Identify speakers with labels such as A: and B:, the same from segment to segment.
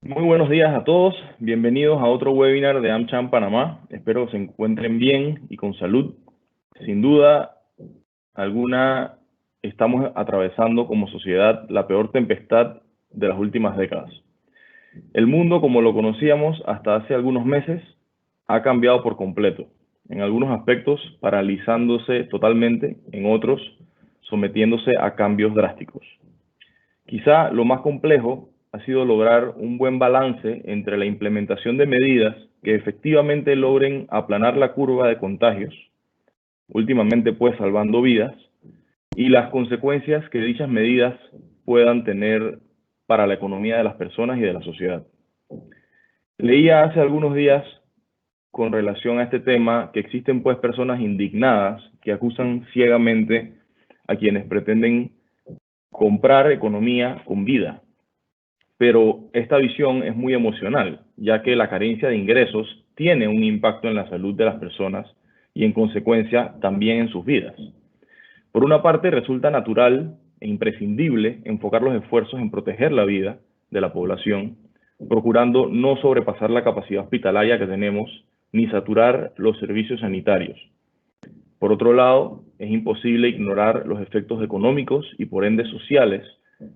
A: Muy buenos días a todos, bienvenidos a otro webinar de AmCham Panamá. Espero que se encuentren bien y con salud. Sin duda alguna, estamos atravesando como sociedad la peor tempestad de las últimas décadas. El mundo, como lo conocíamos hasta hace algunos meses, ha cambiado por completo. En algunos aspectos, paralizándose totalmente, en otros, sometiéndose a cambios drásticos. Quizá lo más complejo ha sido lograr un buen balance entre la implementación de medidas que efectivamente logren aplanar la curva de contagios, últimamente pues salvando vidas, y las consecuencias que dichas medidas puedan tener para la economía de las personas y de la sociedad. Leía hace algunos días con relación a este tema que existen pues personas indignadas que acusan ciegamente a quienes pretenden comprar economía con vida. Pero esta visión es muy emocional, ya que la carencia de ingresos tiene un impacto en la salud de las personas y en consecuencia también en sus vidas. Por una parte, resulta natural e imprescindible enfocar los esfuerzos en proteger la vida de la población, procurando no sobrepasar la capacidad hospitalaria que tenemos ni saturar los servicios sanitarios. Por otro lado, es imposible ignorar los efectos económicos y por ende sociales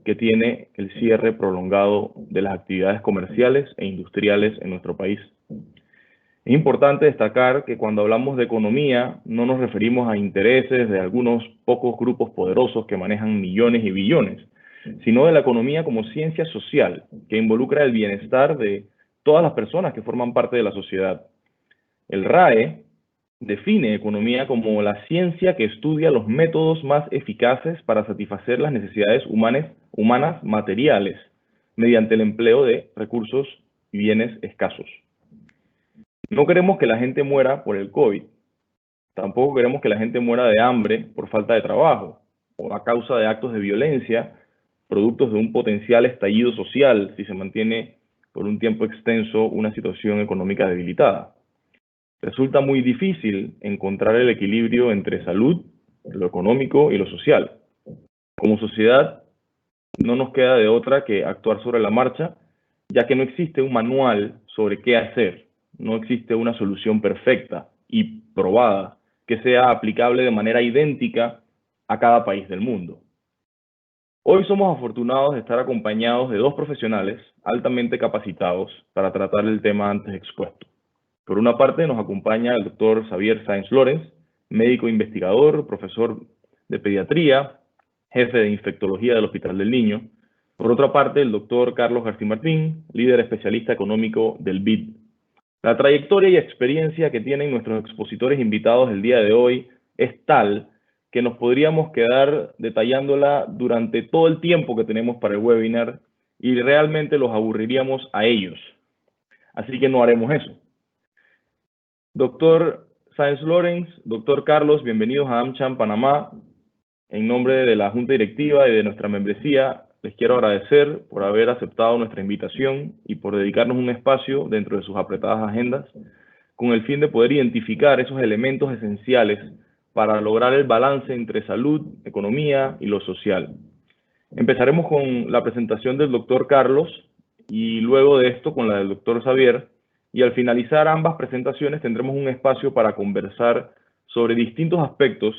A: que tiene el cierre prolongado de las actividades comerciales e industriales en nuestro país. Es importante destacar que cuando hablamos de economía no nos referimos a intereses de algunos pocos grupos poderosos que manejan millones y billones, sino de la economía como ciencia social que involucra el bienestar de todas las personas que forman parte de la sociedad. El RAE define economía como la ciencia que estudia los métodos más eficaces para satisfacer las necesidades humanas materiales mediante el empleo de recursos y bienes escasos. No queremos que la gente muera por el COVID. Tampoco queremos que la gente muera de hambre por falta de trabajo o a causa de actos de violencia, productos de un potencial estallido social si se mantiene por un tiempo extenso una situación económica debilitada. Resulta muy difícil encontrar el equilibrio entre salud, lo económico y lo social. Como sociedad, no nos queda de otra que actuar sobre la marcha, ya que no existe un manual sobre qué hacer, no existe una solución perfecta y probada que sea aplicable de manera idéntica a cada país del mundo. Hoy somos afortunados de estar acompañados de dos profesionales altamente capacitados para tratar el tema antes expuesto. Por una parte nos acompaña el doctor Xavier Sáenz Lorenz, médico investigador, profesor de pediatría, jefe de infectología del Hospital del Niño. Por otra parte, el doctor Carlos García Martín, líder especialista económico del BID. La trayectoria y experiencia que tienen nuestros expositores invitados el día de hoy es tal que nos podríamos quedar detallándola durante todo el tiempo que tenemos para el webinar y realmente los aburriríamos a ellos. Así que no haremos eso. Doctor Sáenz Lorenz, doctor Carlos, bienvenidos a AmCham Panamá. En nombre de la Junta Directiva y de nuestra membresía, les quiero agradecer por haber aceptado nuestra invitación y por dedicarnos un espacio dentro de sus apretadas agendas con el fin de poder identificar esos elementos esenciales para lograr el balance entre salud, economía y lo social. Empezaremos con la presentación del doctor Carlos y luego de esto con la del doctor Xavier, y al finalizar ambas presentaciones tendremos un espacio para conversar sobre distintos aspectos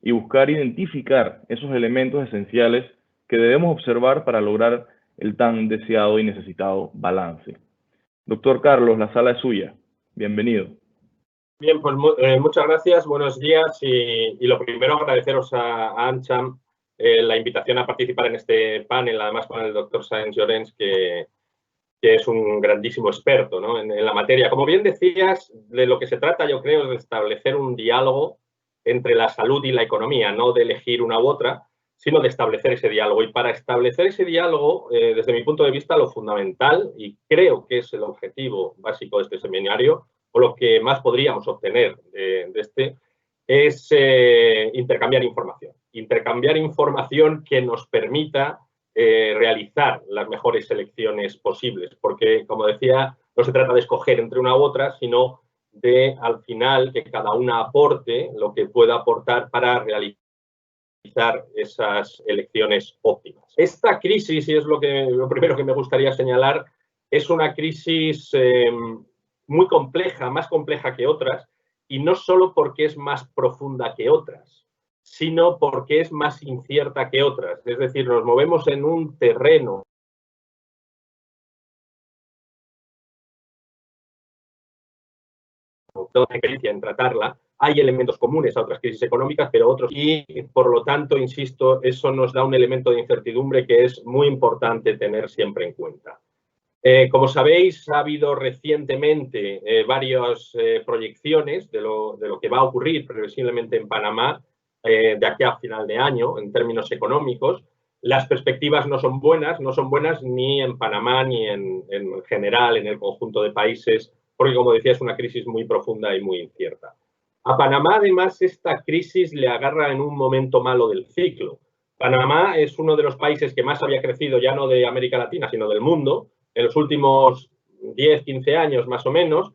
A: y buscar identificar esos elementos esenciales que debemos observar para lograr el tan deseado y necesitado balance. Doctor Carlos, la sala es suya. Bienvenido.
B: Bien, pues muchas gracias, buenos días y lo primero agradeceros a AmCham la invitación a participar en este panel, además con el doctor Sáenz Lorenz, que es un grandísimo experto, ¿no?, en la materia. Como bien decías, de lo que se trata, yo creo, es de establecer un diálogo entre la salud y la economía, no de elegir una u otra, sino de establecer ese diálogo. Y para establecer ese diálogo, desde mi punto de vista, lo fundamental, y creo que es el objetivo básico de este seminario, o lo que más podríamos obtener de este, es intercambiar información. Intercambiar información que nos permita realizar las mejores selecciones posibles, porque, como decía, no se trata de escoger entre una u otra, sino de, al final, que cada una aporte lo que pueda aportar para realizar esas elecciones óptimas. Esta crisis, y es lo primero que me gustaría señalar, es una crisis muy compleja, más compleja que otras, y no solo porque es más profunda que otras, sino porque es más incierta que otras. Es decir, nos movemos en un terreno experiencia en tratarla. Hay elementos comunes a otras crisis económicas, pero otros. Y, por lo tanto, insisto, eso nos da un elemento de incertidumbre que es muy importante tener siempre en cuenta. Como sabéis, ha habido recientemente varias proyecciones de lo que va a ocurrir previsiblemente en Panamá de aquí a final de año en términos económicos. Las perspectivas no son buenas ni en Panamá ni en general en el conjunto de países, porque, como decía, es una crisis muy profunda y muy incierta. A Panamá, además, esta crisis le agarra en un momento malo del ciclo. Panamá es uno de los países que más había crecido, ya no de América Latina, sino del mundo, en los últimos 10, 15 años más o menos,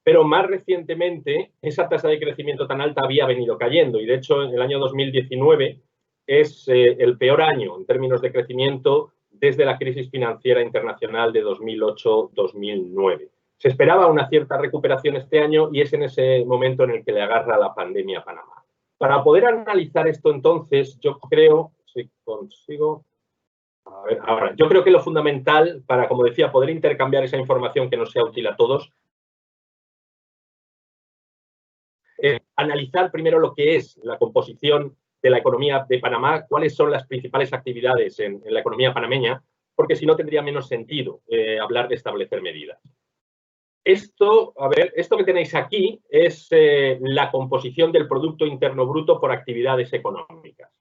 B: pero más recientemente esa tasa de crecimiento tan alta había venido cayendo y, de hecho, en el año 2019 es el peor año en términos de crecimiento desde la crisis financiera internacional de 2008-2009. Se esperaba una cierta recuperación este año y es en ese momento en el que le agarra la pandemia a Panamá. Para poder analizar esto, entonces, yo creo, si consigo... A ver, ahora, yo creo que lo fundamental para, como decía, poder intercambiar esa información que nos sea útil a todos, es analizar primero lo que es la composición de la economía de Panamá, cuáles son las principales actividades en la economía panameña, porque si no tendría menos sentido hablar de establecer medidas. Esto que tenéis aquí es la composición del Producto Interno Bruto por actividades económicas,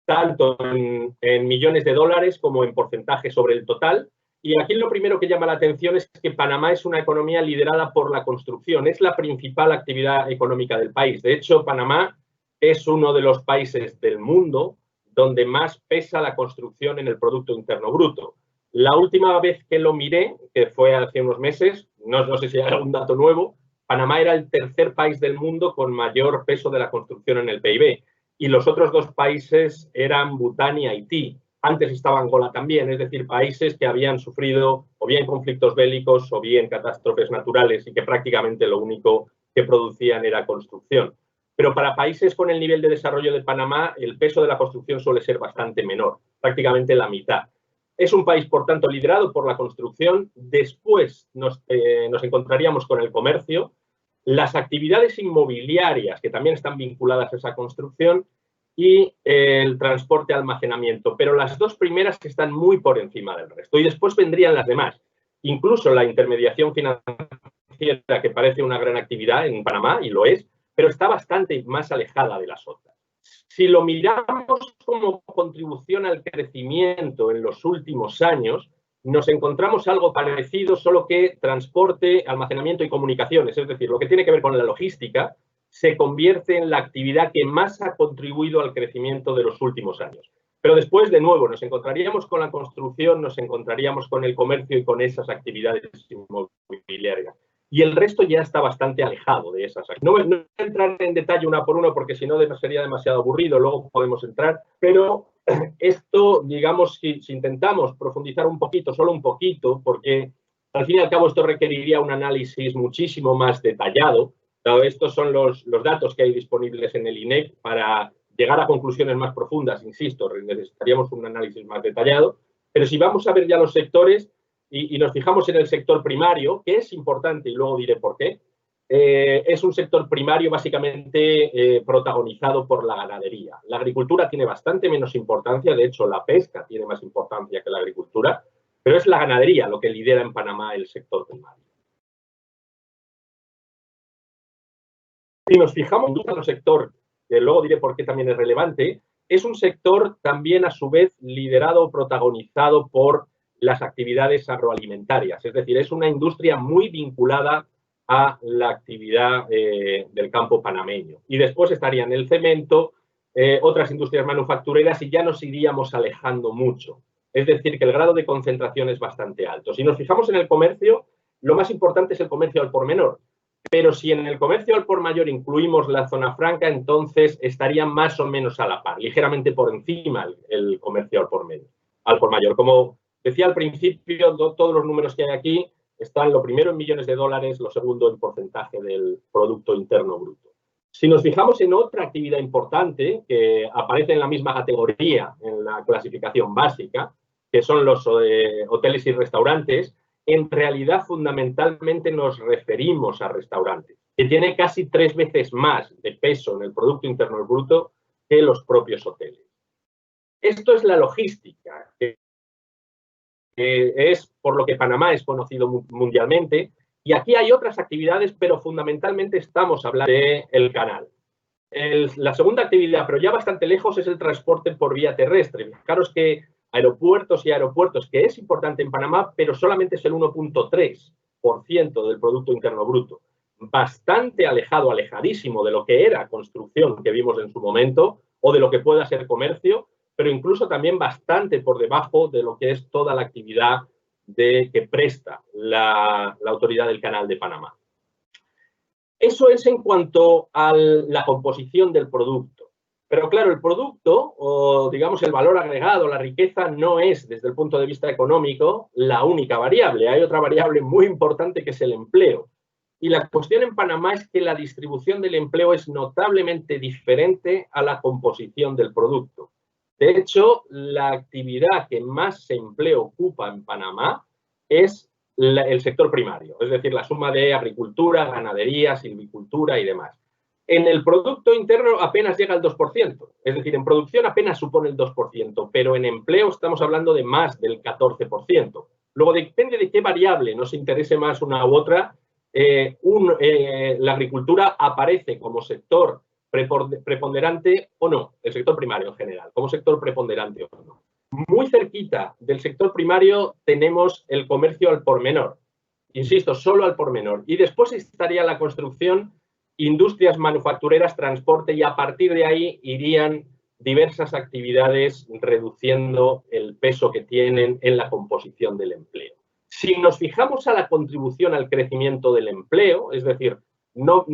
B: tanto en millones de dólares como en porcentaje sobre el total. Y aquí lo primero que llama la atención es que Panamá es una economía liderada por la construcción, es la principal actividad económica del país. De hecho, Panamá es uno de los países del mundo donde más pesa la construcción en el Producto Interno Bruto. La última vez que lo miré, que fue hace unos meses, no sé si hay algún dato nuevo, Panamá era el tercer país del mundo con mayor peso de la construcción en el PIB. Y los otros dos países eran Bután y Haití. Antes estaba Angola también, es decir, países que habían sufrido o bien conflictos bélicos o bien catástrofes naturales y que prácticamente lo único que producían era construcción. Pero para países con el nivel de desarrollo de Panamá, el peso de la construcción suele ser bastante menor, prácticamente la mitad. Es un país, por tanto, liderado por la construcción. Después nos encontraríamos con el comercio, las actividades inmobiliarias, que también están vinculadas a esa construcción, y el transporte almacenamiento. Pero las dos primeras están muy por encima del resto. Y después vendrían las demás. Incluso la intermediación financiera, que parece una gran actividad en Panamá, y lo es, pero está bastante más alejada de las otras. Si lo miramos como contribución al crecimiento en los últimos años, nos encontramos algo parecido, solo que transporte, almacenamiento y comunicaciones, es decir, lo que tiene que ver con la logística, se convierte en la actividad que más ha contribuido al crecimiento de los últimos años. Pero después, de nuevo, nos encontraríamos con la construcción, nos encontraríamos con el comercio y con esas actividades inmobiliarias. Y el resto ya está bastante alejado de esas actividades. No voy a entrar en detalle una por una porque si no sería demasiado aburrido, luego podemos entrar, pero esto, digamos, si intentamos profundizar un poquito, solo un poquito, porque al fin y al cabo esto requeriría un análisis muchísimo más detallado. Estos son los datos que hay disponibles en el INEC para llegar a conclusiones más profundas, insisto, necesitaríamos un análisis más detallado, pero si vamos a ver ya los sectores y nos fijamos en el sector primario, que es importante y luego diré por qué, es un sector primario básicamente protagonizado por la ganadería. La agricultura tiene bastante menos importancia, de hecho la pesca tiene más importancia que la agricultura, pero es la ganadería lo que lidera en Panamá el sector primario. Si nos fijamos en el sector, que luego diré por qué también es relevante, es un sector también a su vez liderado o protagonizado por las actividades agroalimentarias, es decir, es una industria muy vinculada a la actividad del campo panameño. Y después estarían el cemento, otras industrias manufactureras y ya nos iríamos alejando mucho. Es decir, que el grado de concentración es bastante alto. Si nos fijamos en el comercio, lo más importante es el comercio al por menor. Pero si en el comercio al por mayor incluimos la zona franca, entonces estaría más o menos a la par, ligeramente por encima el comercio al por mayor. Como decía al principio, todos los números que hay aquí están lo primero en millones de dólares, lo segundo en porcentaje del Producto Interno Bruto. Si nos fijamos en otra actividad importante que aparece en la misma categoría en la clasificación básica, que son los hoteles y restaurantes, en realidad fundamentalmente nos referimos a restaurantes, que tiene casi 3 veces más de peso en el Producto Interno Bruto que los propios hoteles. Esto es la logística, que es por lo que Panamá es conocido mundialmente. Y aquí hay otras actividades, pero fundamentalmente estamos hablando del canal. La segunda actividad, pero ya bastante lejos, es el transporte por vía terrestre. Fijaros que aeropuertos, que es importante en Panamá, pero solamente es el 1,3% del Producto Interno Bruto. Bastante alejado, alejadísimo de lo que era construcción que vimos en su momento o de lo que pueda ser comercio, pero incluso también bastante por debajo de lo que es toda la actividad que presta la Autoridad del Canal de Panamá. Eso es en cuanto a la composición del producto. Pero claro, el producto, o digamos el valor agregado, la riqueza, no es, desde el punto de vista económico, la única variable. Hay otra variable muy importante que es el empleo. Y la cuestión en Panamá es que la distribución del empleo es notablemente diferente a la composición del producto. De hecho, la actividad que más empleo ocupa en Panamá es el sector primario, es decir, la suma de agricultura, ganadería, silvicultura y demás. En el Producto Interno apenas llega al 2%, es decir, en producción apenas supone el 2%, pero en empleo estamos hablando de más del 14%. Luego depende de qué variable nos interese más una u otra. La agricultura aparece como sector preponderante o no, el sector primario en general, como sector preponderante o no. Muy cerquita del sector primario tenemos el comercio al por menor, insisto, solo al por menor, y después estaría la construcción, industrias manufactureras, transporte, y a partir de ahí irían diversas actividades reduciendo el peso que tienen en la composición del empleo. Si nos fijamos a la contribución al crecimiento del empleo, es decir, no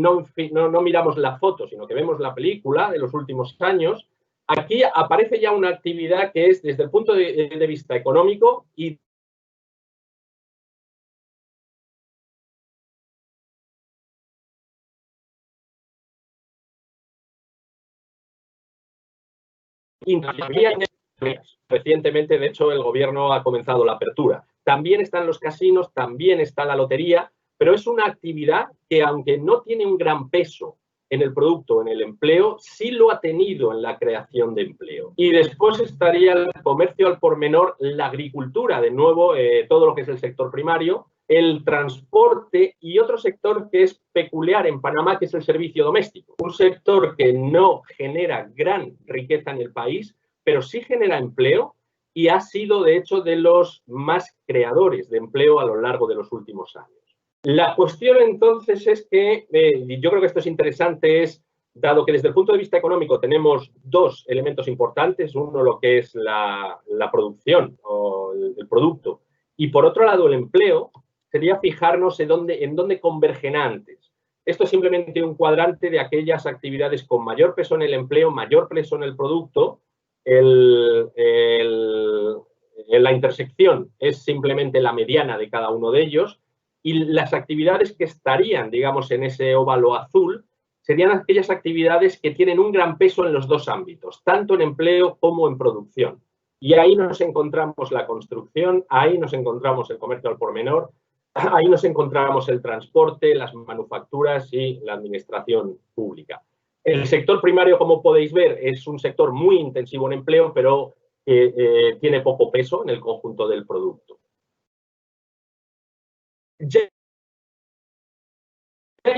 B: miramos la foto, sino que vemos la película de los últimos años, aquí aparece ya una actividad que es, desde el punto de vista económico y recientemente, de hecho, el gobierno ha comenzado la apertura. También están los casinos, también está la lotería, pero es una actividad que, aunque no tiene un gran peso en el producto, en el empleo, sí lo ha tenido en la creación de empleo. Y después estaría el comercio al por menor, la agricultura, de nuevo, todo lo que es el sector primario, el transporte y otro sector que es peculiar en Panamá, que es el servicio doméstico. Un sector que no genera gran riqueza en el país, pero sí genera empleo y ha sido, de hecho, de los más creadores de empleo a lo largo de los últimos años. La cuestión, entonces, es que, yo creo que esto es interesante, dado que desde el punto de vista económico tenemos dos elementos importantes, uno lo que es la producción o el producto, y por otro lado el empleo, sería fijarnos en dónde convergen antes. Esto es simplemente un cuadrante de aquellas actividades con mayor peso en el empleo, mayor peso en el producto. La intersección es simplemente la mediana de cada uno de ellos, y las actividades que estarían, digamos, en ese óvalo azul serían aquellas actividades que tienen un gran peso en los dos ámbitos, tanto en empleo como en producción. Y ahí nos encontramos la construcción, ahí nos encontramos el comercio al por menor, ahí nos encontramos el transporte, las manufacturas y la administración pública. El sector primario, como podéis ver, es un sector muy intensivo en empleo, pero tiene poco peso en el conjunto del producto. Ya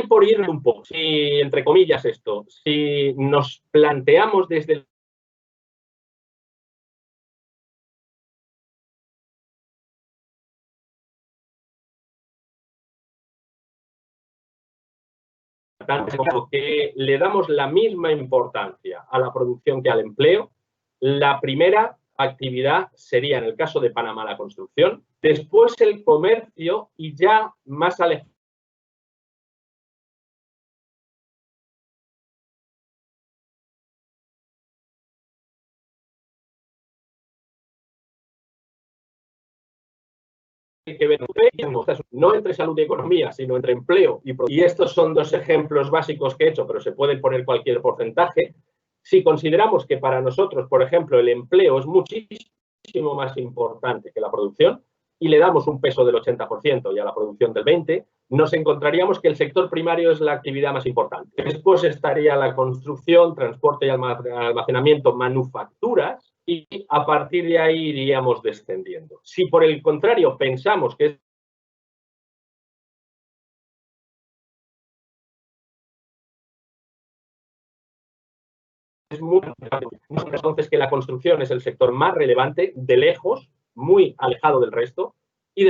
B: por ir un poco, si, entre comillas, si nos planteamos desde el que le damos la misma importancia a la producción que al empleo, la primera actividad sería, en el caso de Panamá, la construcción, después el comercio y ya más alejado que ver no entre salud y economía, sino entre empleo y estos son dos ejemplos básicos que he hecho, pero se puede poner cualquier porcentaje. Si consideramos que para nosotros, por ejemplo, el empleo es muchísimo más importante que la producción y le damos un peso del 80% y a la producción del 20%, nos encontraríamos que el sector primario es la actividad más importante. Después estaría la construcción, transporte y almacenamiento, manufacturas, y a partir de ahí iríamos descendiendo. Si por el contrario pensamos que es muy entonces que la construcción es el sector más relevante, de lejos, muy alejado del resto, y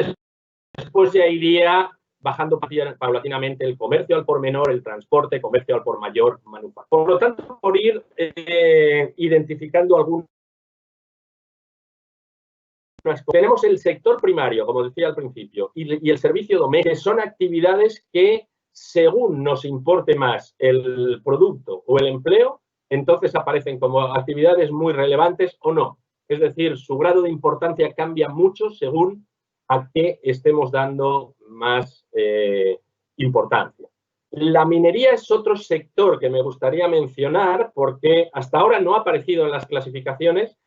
B: después ya iría bajando paulatinamente el comercio al por menor, el transporte, comercio al por mayor, manufactura. Por lo tanto, por ir identificando algunos. Tenemos el sector primario, como decía al principio, y el servicio doméstico, que son actividades que, según nos importe más el producto o el empleo, entonces aparecen como actividades muy relevantes o no. Es decir, su grado de importancia cambia mucho según a qué estemos dando más importancia. La minería es otro sector que me gustaría mencionar porque hasta ahora no ha aparecido en las clasificaciones.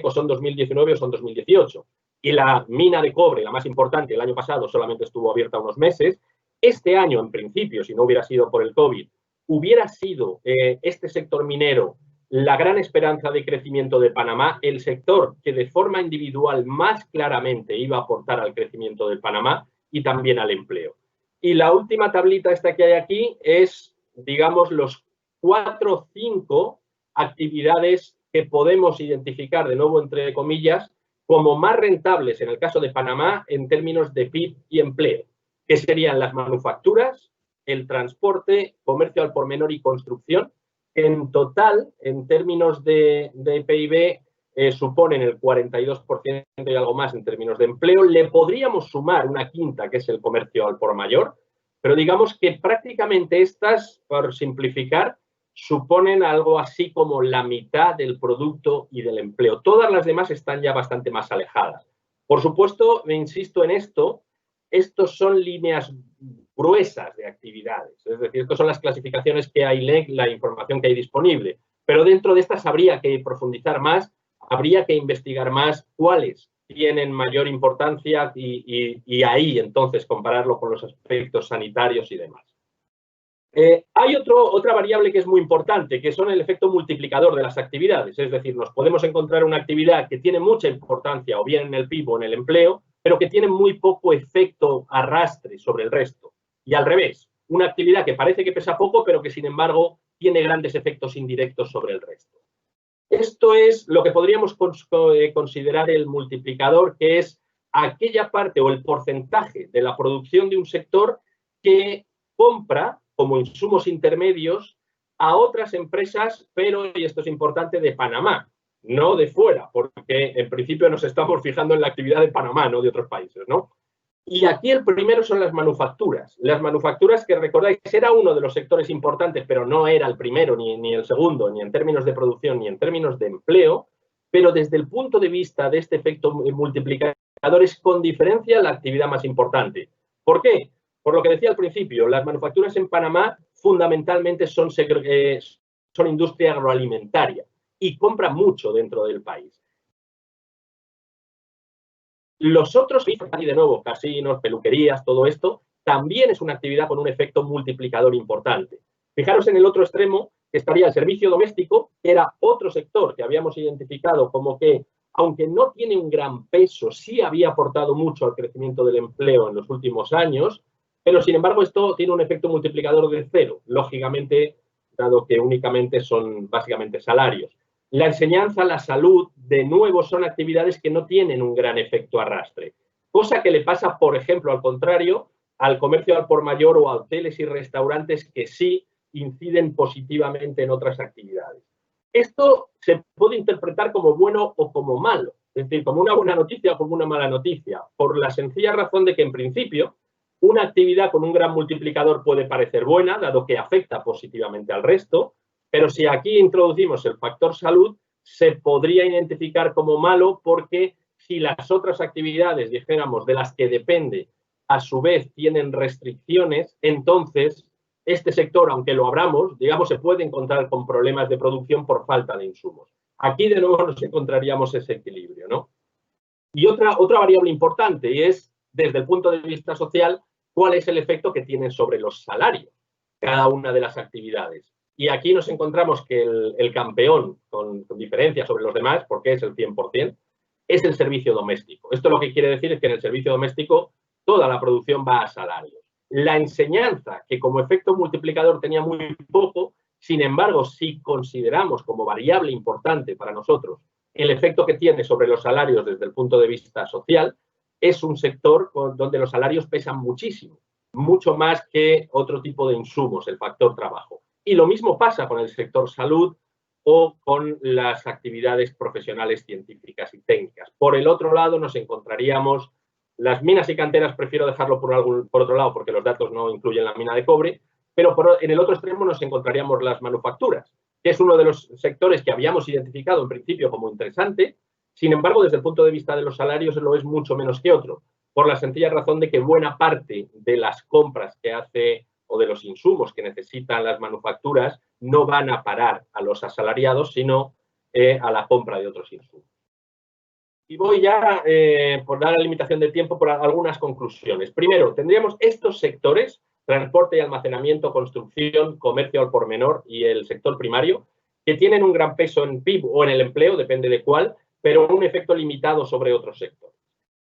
B: Son 2019 o son 2018. Y la mina de cobre, la más importante, el año pasado solamente estuvo abierta unos meses. Este año, en principio, si no hubiera sido por el COVID, hubiera sido este sector minero la gran esperanza de crecimiento de Panamá, el sector que de forma individual más claramente iba a aportar al crecimiento de Panamá y también al empleo. Y la última tablita esta que hay aquí es, digamos, los 4 o 5 actividades que podemos identificar, de nuevo entre comillas, como más rentables en el caso de Panamá en términos de PIB y empleo, que serían las manufacturas, el transporte, comercio al por menor y construcción. En total, en términos de PIB, suponen el 42% y algo más en términos de empleo. Le podríamos sumar una quinta, que es el comercio al por mayor, pero digamos que prácticamente estas, por simplificar, suponen algo así como la mitad del producto y del empleo. Todas las demás están ya bastante más alejadas. Por supuesto, me insisto en esto, estos son líneas gruesas de actividades, es decir, estas son las clasificaciones que hay, la información que hay disponible, pero dentro de estas habría que profundizar más, habría que investigar más cuáles tienen mayor importancia y ahí entonces compararlo con los aspectos sanitarios y demás. Hay otra variable que es muy importante, que son el efecto multiplicador de las actividades, es decir, nos podemos encontrar una actividad que tiene mucha importancia o bien en el PIB o en el empleo, pero que tiene muy poco efecto arrastre sobre el resto. Y al revés, una actividad que parece que pesa poco, pero que sin embargo tiene grandes efectos indirectos sobre el resto. Esto es lo que podríamos considerar el multiplicador, que es aquella parte o el porcentaje de la producción de un sector que compra como insumos intermedios a otras empresas, pero, y esto es importante, de Panamá, no de fuera, porque en principio nos estamos fijando en la actividad de Panamá, no de otros países, ¿no? Y aquí el primero son las manufacturas. Las manufacturas, que recordáis, era uno de los sectores importantes, pero no era el primero ni el segundo, ni en términos de producción ni en términos de empleo, pero desde el punto de vista de este efecto multiplicador es con diferencia la actividad más importante. ¿Por qué? Por lo que decía al principio, las manufacturas en Panamá fundamentalmente son industria agroalimentaria y compran mucho dentro del país. Los otros, y de nuevo, casinos, peluquerías, todo esto, también es una actividad con un efecto multiplicador importante. Fijaros en el otro extremo, que estaría el servicio doméstico, que era otro sector que habíamos identificado como que, aunque no tiene un gran peso, sí había aportado mucho al crecimiento del empleo en los últimos años, pero sin embargo esto tiene un efecto multiplicador de 0, lógicamente, dado que únicamente son básicamente salarios. La enseñanza, la salud, de nuevo, son actividades que no tienen un gran efecto arrastre, cosa que le pasa, por ejemplo, al contrario, al comercio al por mayor o a hoteles y restaurantes que sí inciden positivamente en otras actividades. Esto se puede interpretar como bueno o como malo, es decir, como una buena noticia o como una mala noticia, por la sencilla razón de que, en principio, una actividad con un gran multiplicador puede parecer buena, dado que afecta positivamente al resto, pero si aquí introducimos el factor salud, se podría identificar como malo porque si las otras actividades, dijéramos, de las que depende, a su vez tienen restricciones, entonces este sector, aunque lo abramos, digamos, se puede encontrar con problemas de producción por falta de insumos. Aquí de nuevo nos encontraríamos ese equilibrio, ¿no? Y otra variable importante y es, desde el punto de vista social, cuál es el efecto que tienen sobre los salarios cada una de las actividades. Y aquí nos encontramos que el campeón, con diferencia sobre los demás, porque es el 100%, es el servicio doméstico. Esto lo que quiere decir es que en el servicio doméstico toda la producción va a salarios. La enseñanza, que como efecto multiplicador tenía muy poco, sin embargo, si consideramos como variable importante para nosotros el efecto que tiene sobre los salarios desde el punto de vista social, es un sector donde los salarios pesan muchísimo, mucho más que otro tipo de insumos, el factor trabajo. Y lo mismo pasa con el sector salud o con las actividades profesionales científicas y técnicas. Por el otro lado, nos encontraríamos las minas y canteras, prefiero dejarlo por otro lado porque los datos no incluyen la mina de cobre, pero en el otro extremo nos encontraríamos las manufacturas, que es uno de los sectores que habíamos identificado en principio como interesante. Sin embargo, desde el punto de vista de los salarios lo es mucho menos que otro, por la sencilla razón de que buena parte de las compras que hace o de los insumos que necesitan las manufacturas no van a parar a los asalariados, sino a la compra de otros insumos. Y voy ya, por dar la limitación de tiempo, por algunas conclusiones. Primero, tendríamos estos sectores, transporte y almacenamiento, construcción, comercio al por menor y el sector primario, que tienen un gran peso en PIB o en el empleo, depende de cuál, pero un efecto limitado sobre otros sectores.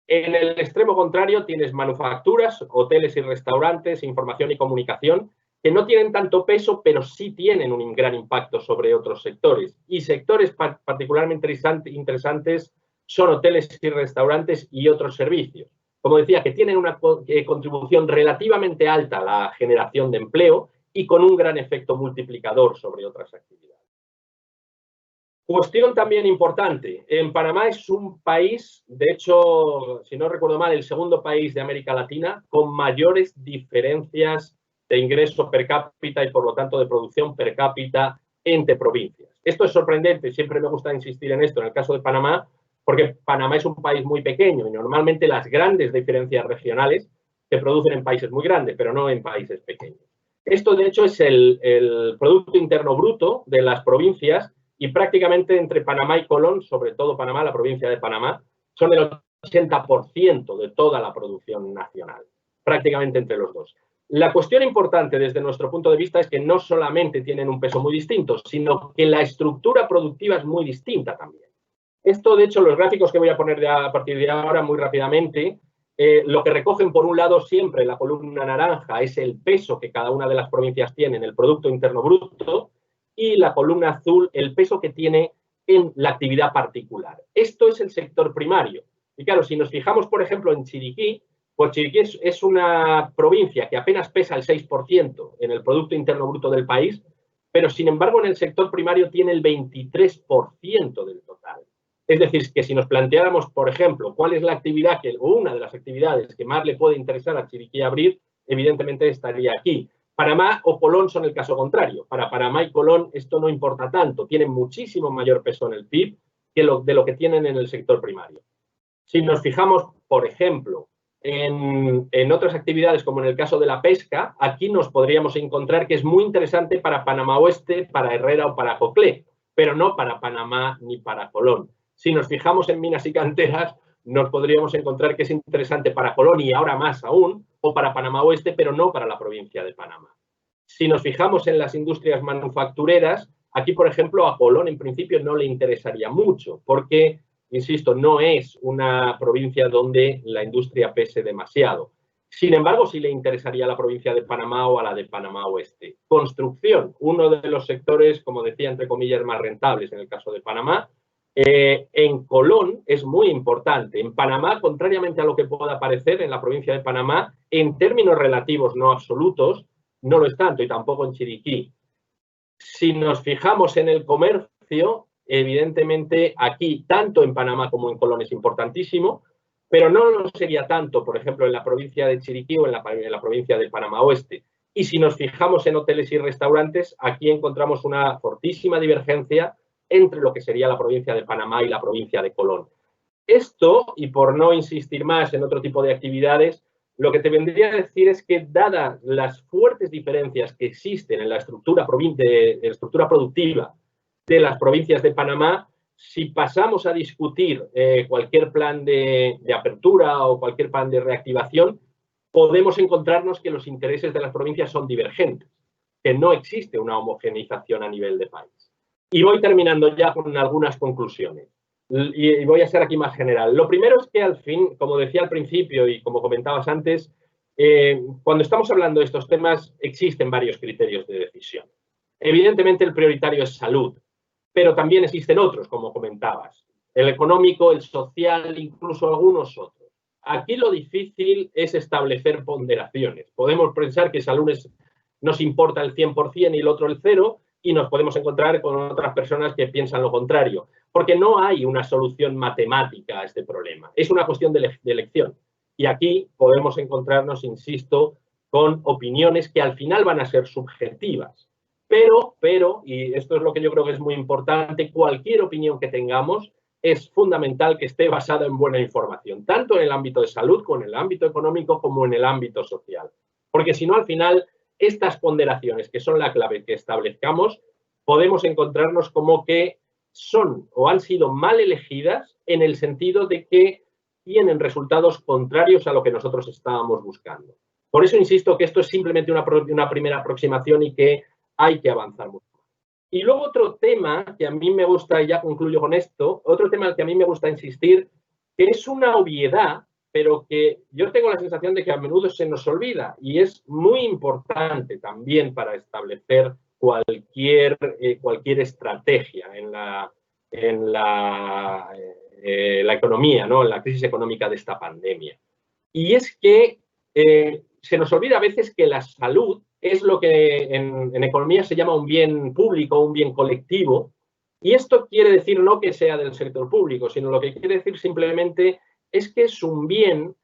B: En el extremo contrario tienes manufacturas, hoteles y restaurantes, información y comunicación, que no tienen tanto peso, pero sí tienen un gran impacto sobre otros sectores. Y sectores particularmente interesantes son hoteles y restaurantes y otros servicios. Como decía, que tienen una contribución relativamente alta a la generación de empleo y con un gran efecto multiplicador sobre otras actividades. Cuestión también importante. En Panamá es un país, de hecho, si no recuerdo mal, el segundo país de América Latina con mayores diferencias de ingreso per cápita y, por lo tanto, de producción per cápita entre provincias. Esto es sorprendente, siempre me gusta insistir en esto en el caso de Panamá, porque Panamá es un país muy pequeño y normalmente las grandes diferencias regionales se producen en países muy grandes, pero no en países pequeños. Esto, de hecho, es el Producto Interno Bruto de las provincias y prácticamente entre Panamá y Colón, sobre todo Panamá, la provincia de Panamá, son el 80% de toda la producción nacional, prácticamente entre los dos. La cuestión importante desde nuestro punto de vista es que no solamente tienen un peso muy distinto, sino que la estructura productiva es muy distinta también. Esto, de hecho, los gráficos que voy a poner a partir de ahora muy rápidamente, lo que recogen por un lado siempre la columna naranja es el peso que cada una de las provincias tiene en el Producto Interno Bruto y la columna azul el peso que tiene en la actividad particular. Esto es el sector primario. Y claro, si nos fijamos, por ejemplo, en Chiriquí, pues Chiriquí es una provincia que apenas pesa el 6% en el Producto Interno Bruto del país, pero sin embargo en el sector primario tiene el 23% del total. Es decir, que si nos planteáramos, por ejemplo, cuál es la actividad o una de las actividades que más le puede interesar a Chiriquí abrir, evidentemente estaría aquí. Panamá o Colón son el caso contrario. Para Panamá y Colón esto no importa tanto, tienen muchísimo mayor peso en el PIB que de lo que tienen en el sector primario. Si nos fijamos, por ejemplo, en otras actividades, como en el caso de la pesca, aquí nos podríamos encontrar que es muy interesante para Panamá Oeste, para Herrera o para Coclé, pero no para Panamá ni para Colón. Si nos fijamos en minas y canteras, nos podríamos encontrar que es interesante para Colón y ahora más aún, o para Panamá Oeste, pero no para la provincia de Panamá. Si nos fijamos en las industrias manufactureras, aquí, por ejemplo, a Colón en principio no le interesaría mucho, porque, insisto, no es una provincia donde la industria pese demasiado. Sin embargo, sí le interesaría a la provincia de Panamá o a la de Panamá Oeste. Construcción, uno de los sectores, como decía, entre comillas, más rentables en el caso de Panamá. En Colón es muy importante. En Panamá, contrariamente a lo que pueda parecer, en la provincia de Panamá, en términos relativos, no absolutos, no lo es tanto, y tampoco en Chiriquí. Si nos fijamos en el comercio, evidentemente aquí, tanto en Panamá como en Colón, es importantísimo, pero no lo sería tanto, por ejemplo, en la provincia de Chiriquí o en la provincia de Panamá Oeste. Y si nos fijamos en hoteles y restaurantes, aquí encontramos una fortísima divergencia entre lo que sería la provincia de Panamá y la provincia de Colón. Esto, y por no insistir más en otro tipo de actividades, lo que te vendría a decir es que, dadas las fuertes diferencias que existen en la estructura productiva de las provincias de Panamá, si pasamos a discutir cualquier plan de apertura o cualquier plan de reactivación, podemos encontrarnos que los intereses de las provincias son divergentes, que no existe una homogeneización a nivel de país. Y voy terminando ya con algunas conclusiones. Y voy a ser aquí más general. Lo primero es que al fin, como decía al principio y como comentabas antes, cuando estamos hablando de estos temas existen varios criterios de decisión. Evidentemente el prioritario es salud, pero también existen otros, como comentabas. El económico, el social, incluso algunos otros. Aquí lo difícil es establecer ponderaciones. Podemos pensar que salud nos importa el 100% y el otro el 0%, y nos podemos encontrar con otras personas que piensan lo contrario, porque no hay una solución matemática a este problema. Es una cuestión de elección. Y aquí podemos encontrarnos, insisto, con opiniones que al final van a ser subjetivas. Pero, y esto es lo que yo creo que es muy importante, cualquier opinión que tengamos es fundamental que esté basada en buena información, tanto en el ámbito de salud, como en el ámbito económico, como en el ámbito social. Porque si no, al final, estas ponderaciones, que son la clave que establezcamos, podemos encontrarnos como que son o han sido mal elegidas en el sentido de que tienen resultados contrarios a lo que nosotros estábamos buscando. Por eso insisto que esto es simplemente una primera aproximación y que hay que avanzar mucho. Y luego otro tema que a mí me gusta, y ya concluyo con esto, otro tema al que a mí me gusta insistir, que es una obviedad, pero que yo tengo la sensación de que a menudo se nos olvida y es muy importante también para establecer cualquier estrategia en la economía, ¿no? En la crisis económica de esta pandemia. Y es que se nos olvida a veces que la salud es lo que en economía se llama un bien público, un bien colectivo. Y esto quiere decir no que sea del sector público, sino lo que quiere decir simplemente es que es un bien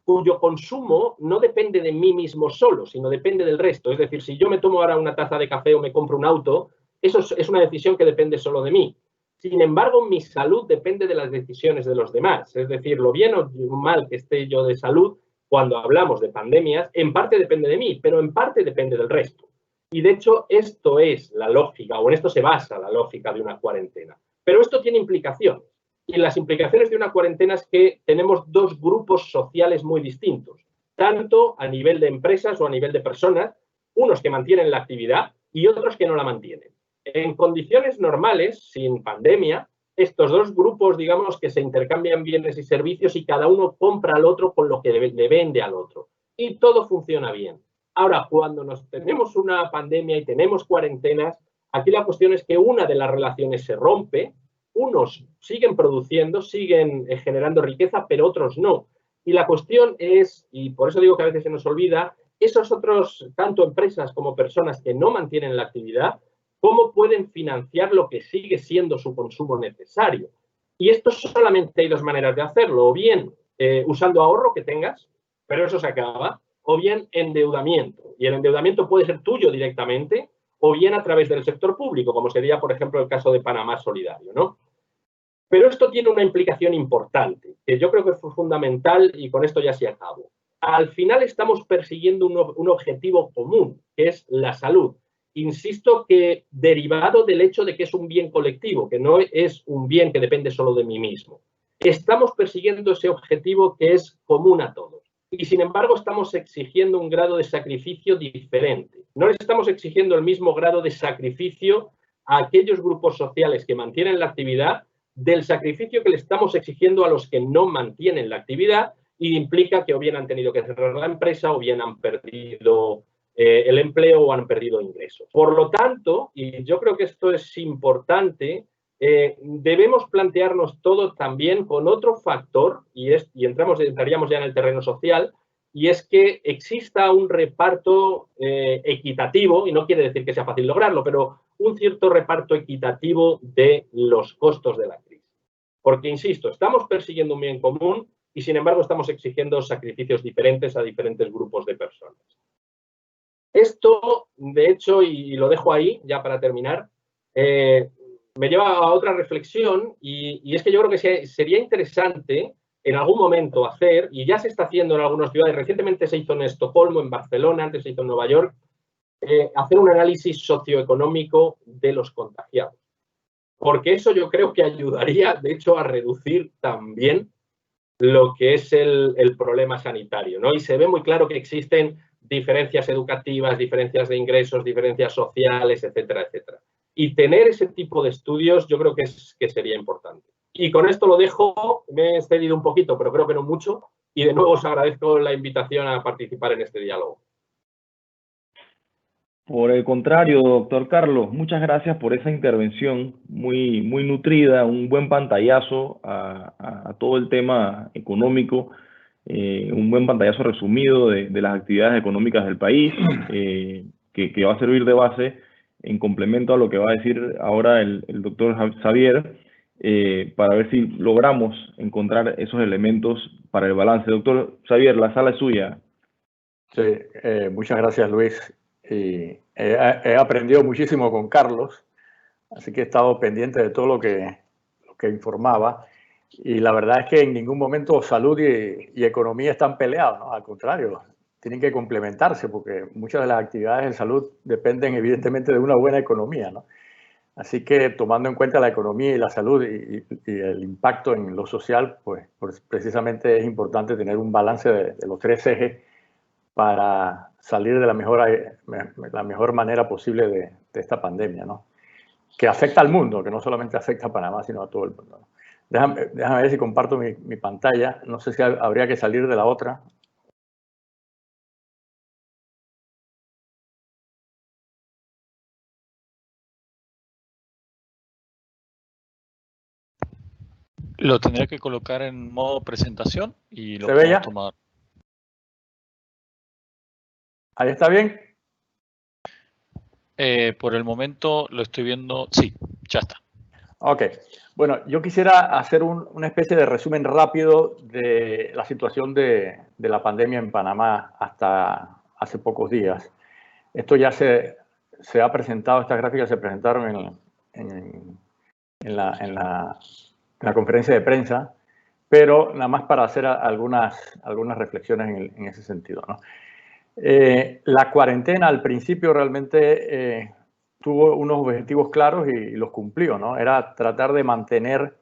B: cuyo consumo no depende de mí mismo solo, sino depende del resto. Es decir, si yo me tomo ahora una taza de café o me compro un auto, eso es una decisión que depende solo de mí. Sin embargo, mi salud depende de las decisiones de los demás. Es decir, lo bien o mal que esté yo de salud, cuando hablamos de pandemias, en parte depende de mí, pero en parte depende del resto. Y de hecho, esto es la lógica, o en esto se basa la lógica de una cuarentena. Pero esto tiene implicaciones. Y las implicaciones de una cuarentena es que tenemos dos grupos sociales muy distintos, tanto a nivel de empresas o a nivel de personas, unos que mantienen la actividad y otros que no la mantienen. En condiciones normales, sin pandemia, estos dos grupos, digamos, que se intercambian bienes y servicios y cada uno compra al otro con lo que le vende al otro. Y todo funciona bien. Ahora, cuando tenemos una pandemia y tenemos cuarentenas, aquí la cuestión es que una de las relaciones se rompe, unos siguen produciendo, siguen generando riqueza, pero otros no. Y la cuestión es, y por eso digo que a veces se nos olvida, esos otros, tanto empresas como personas que no mantienen la actividad, ¿cómo pueden financiar lo que sigue siendo su consumo necesario? Y esto solamente hay dos maneras de hacerlo, o bien usando ahorro que tengas, pero eso se acaba, o bien endeudamiento. Y el endeudamiento puede ser tuyo directamente, o bien a través del sector público, como sería, por ejemplo, el caso de Panamá Solidario, ¿no? Pero esto tiene una implicación importante, que yo creo que fue fundamental y con esto ya se acabo. Al final estamos persiguiendo un objetivo común, que es la salud. Insisto que derivado del hecho de que es un bien colectivo, que no es un bien que depende solo de mí mismo. Estamos persiguiendo ese objetivo que es común a todos. Y sin embargo estamos exigiendo un grado de sacrificio diferente. No les estamos exigiendo el mismo grado de sacrificio a aquellos grupos sociales que mantienen la actividad del sacrificio que le estamos exigiendo a los que no mantienen la actividad y implica que o bien han tenido que cerrar la empresa o bien han perdido el empleo o han perdido ingresos. Por lo tanto, y yo creo que esto es importante, debemos plantearnos todo también con otro factor, y entraríamos ya en el terreno social, y es que exista un reparto equitativo, y no quiere decir que sea fácil lograrlo, pero un cierto reparto equitativo de los costos de la crisis. Porque, insisto, estamos persiguiendo un bien común y, sin embargo, estamos exigiendo sacrificios diferentes a diferentes grupos de personas. Esto, de hecho, y lo dejo ahí ya para terminar, me lleva a otra reflexión y es que yo creo que sería interesante en algún momento hacer, y ya se está haciendo en algunas ciudades, recientemente se hizo en Estocolmo, en Barcelona, antes se hizo en Nueva York, hacer un análisis socioeconómico de los contagiados. Porque eso yo creo que ayudaría, de hecho, a reducir también lo que es el problema sanitario, ¿no? Y se ve muy claro que existen diferencias educativas, diferencias de ingresos, diferencias sociales, etcétera, etcétera. Y tener ese tipo de estudios yo creo que sería importante. Y con esto lo dejo, me he excedido un poquito, pero creo que no mucho, y de nuevo os agradezco la invitación a participar en este diálogo.
A: Por el contrario, doctor Carlos, muchas gracias por esa intervención muy, muy nutrida, un buen pantallazo a todo el tema económico, un buen pantallazo resumido de las actividades económicas del país, que va a servir de base en complemento a lo que va a decir ahora el doctor Xavier, para ver si logramos encontrar esos elementos para el balance. Doctor Xavier, la sala es suya.
C: Sí, muchas gracias, Luis. Y he aprendido muchísimo con Carlos, así que he estado pendiente de todo lo que informaba. Y la verdad es que en ningún momento salud y economía están peleados, ¿no? Al contrario, tienen que complementarse porque muchas de las actividades de salud dependen evidentemente de una buena economía, ¿no? Así que tomando en cuenta la economía y la salud y el impacto en lo social, pues precisamente es importante tener un balance de los tres ejes para salir de la mejor manera posible de esta pandemia, ¿no? Que afecta al mundo, que no solamente afecta a Panamá, sino a todo el mundo, ¿no? Déjame ver si comparto mi pantalla. No sé si habría que salir de la otra.
D: Lo tendría que colocar en modo presentación y lo
C: ¿Se ve ya?
D: podemos tomar.
C: ¿Ahí está bien?
D: Por el momento lo estoy viendo. Sí, ya está.
C: Ok. Bueno, yo quisiera hacer una especie de resumen rápido de la situación de la pandemia en Panamá hasta hace pocos días. Esto ya se ha presentado, estas gráficas se presentaron en la conferencia de prensa, pero nada más para hacer algunas reflexiones en ese sentido, ¿no? La cuarentena al principio realmente tuvo unos objetivos claros y los cumplió, ¿no? Era tratar de mantener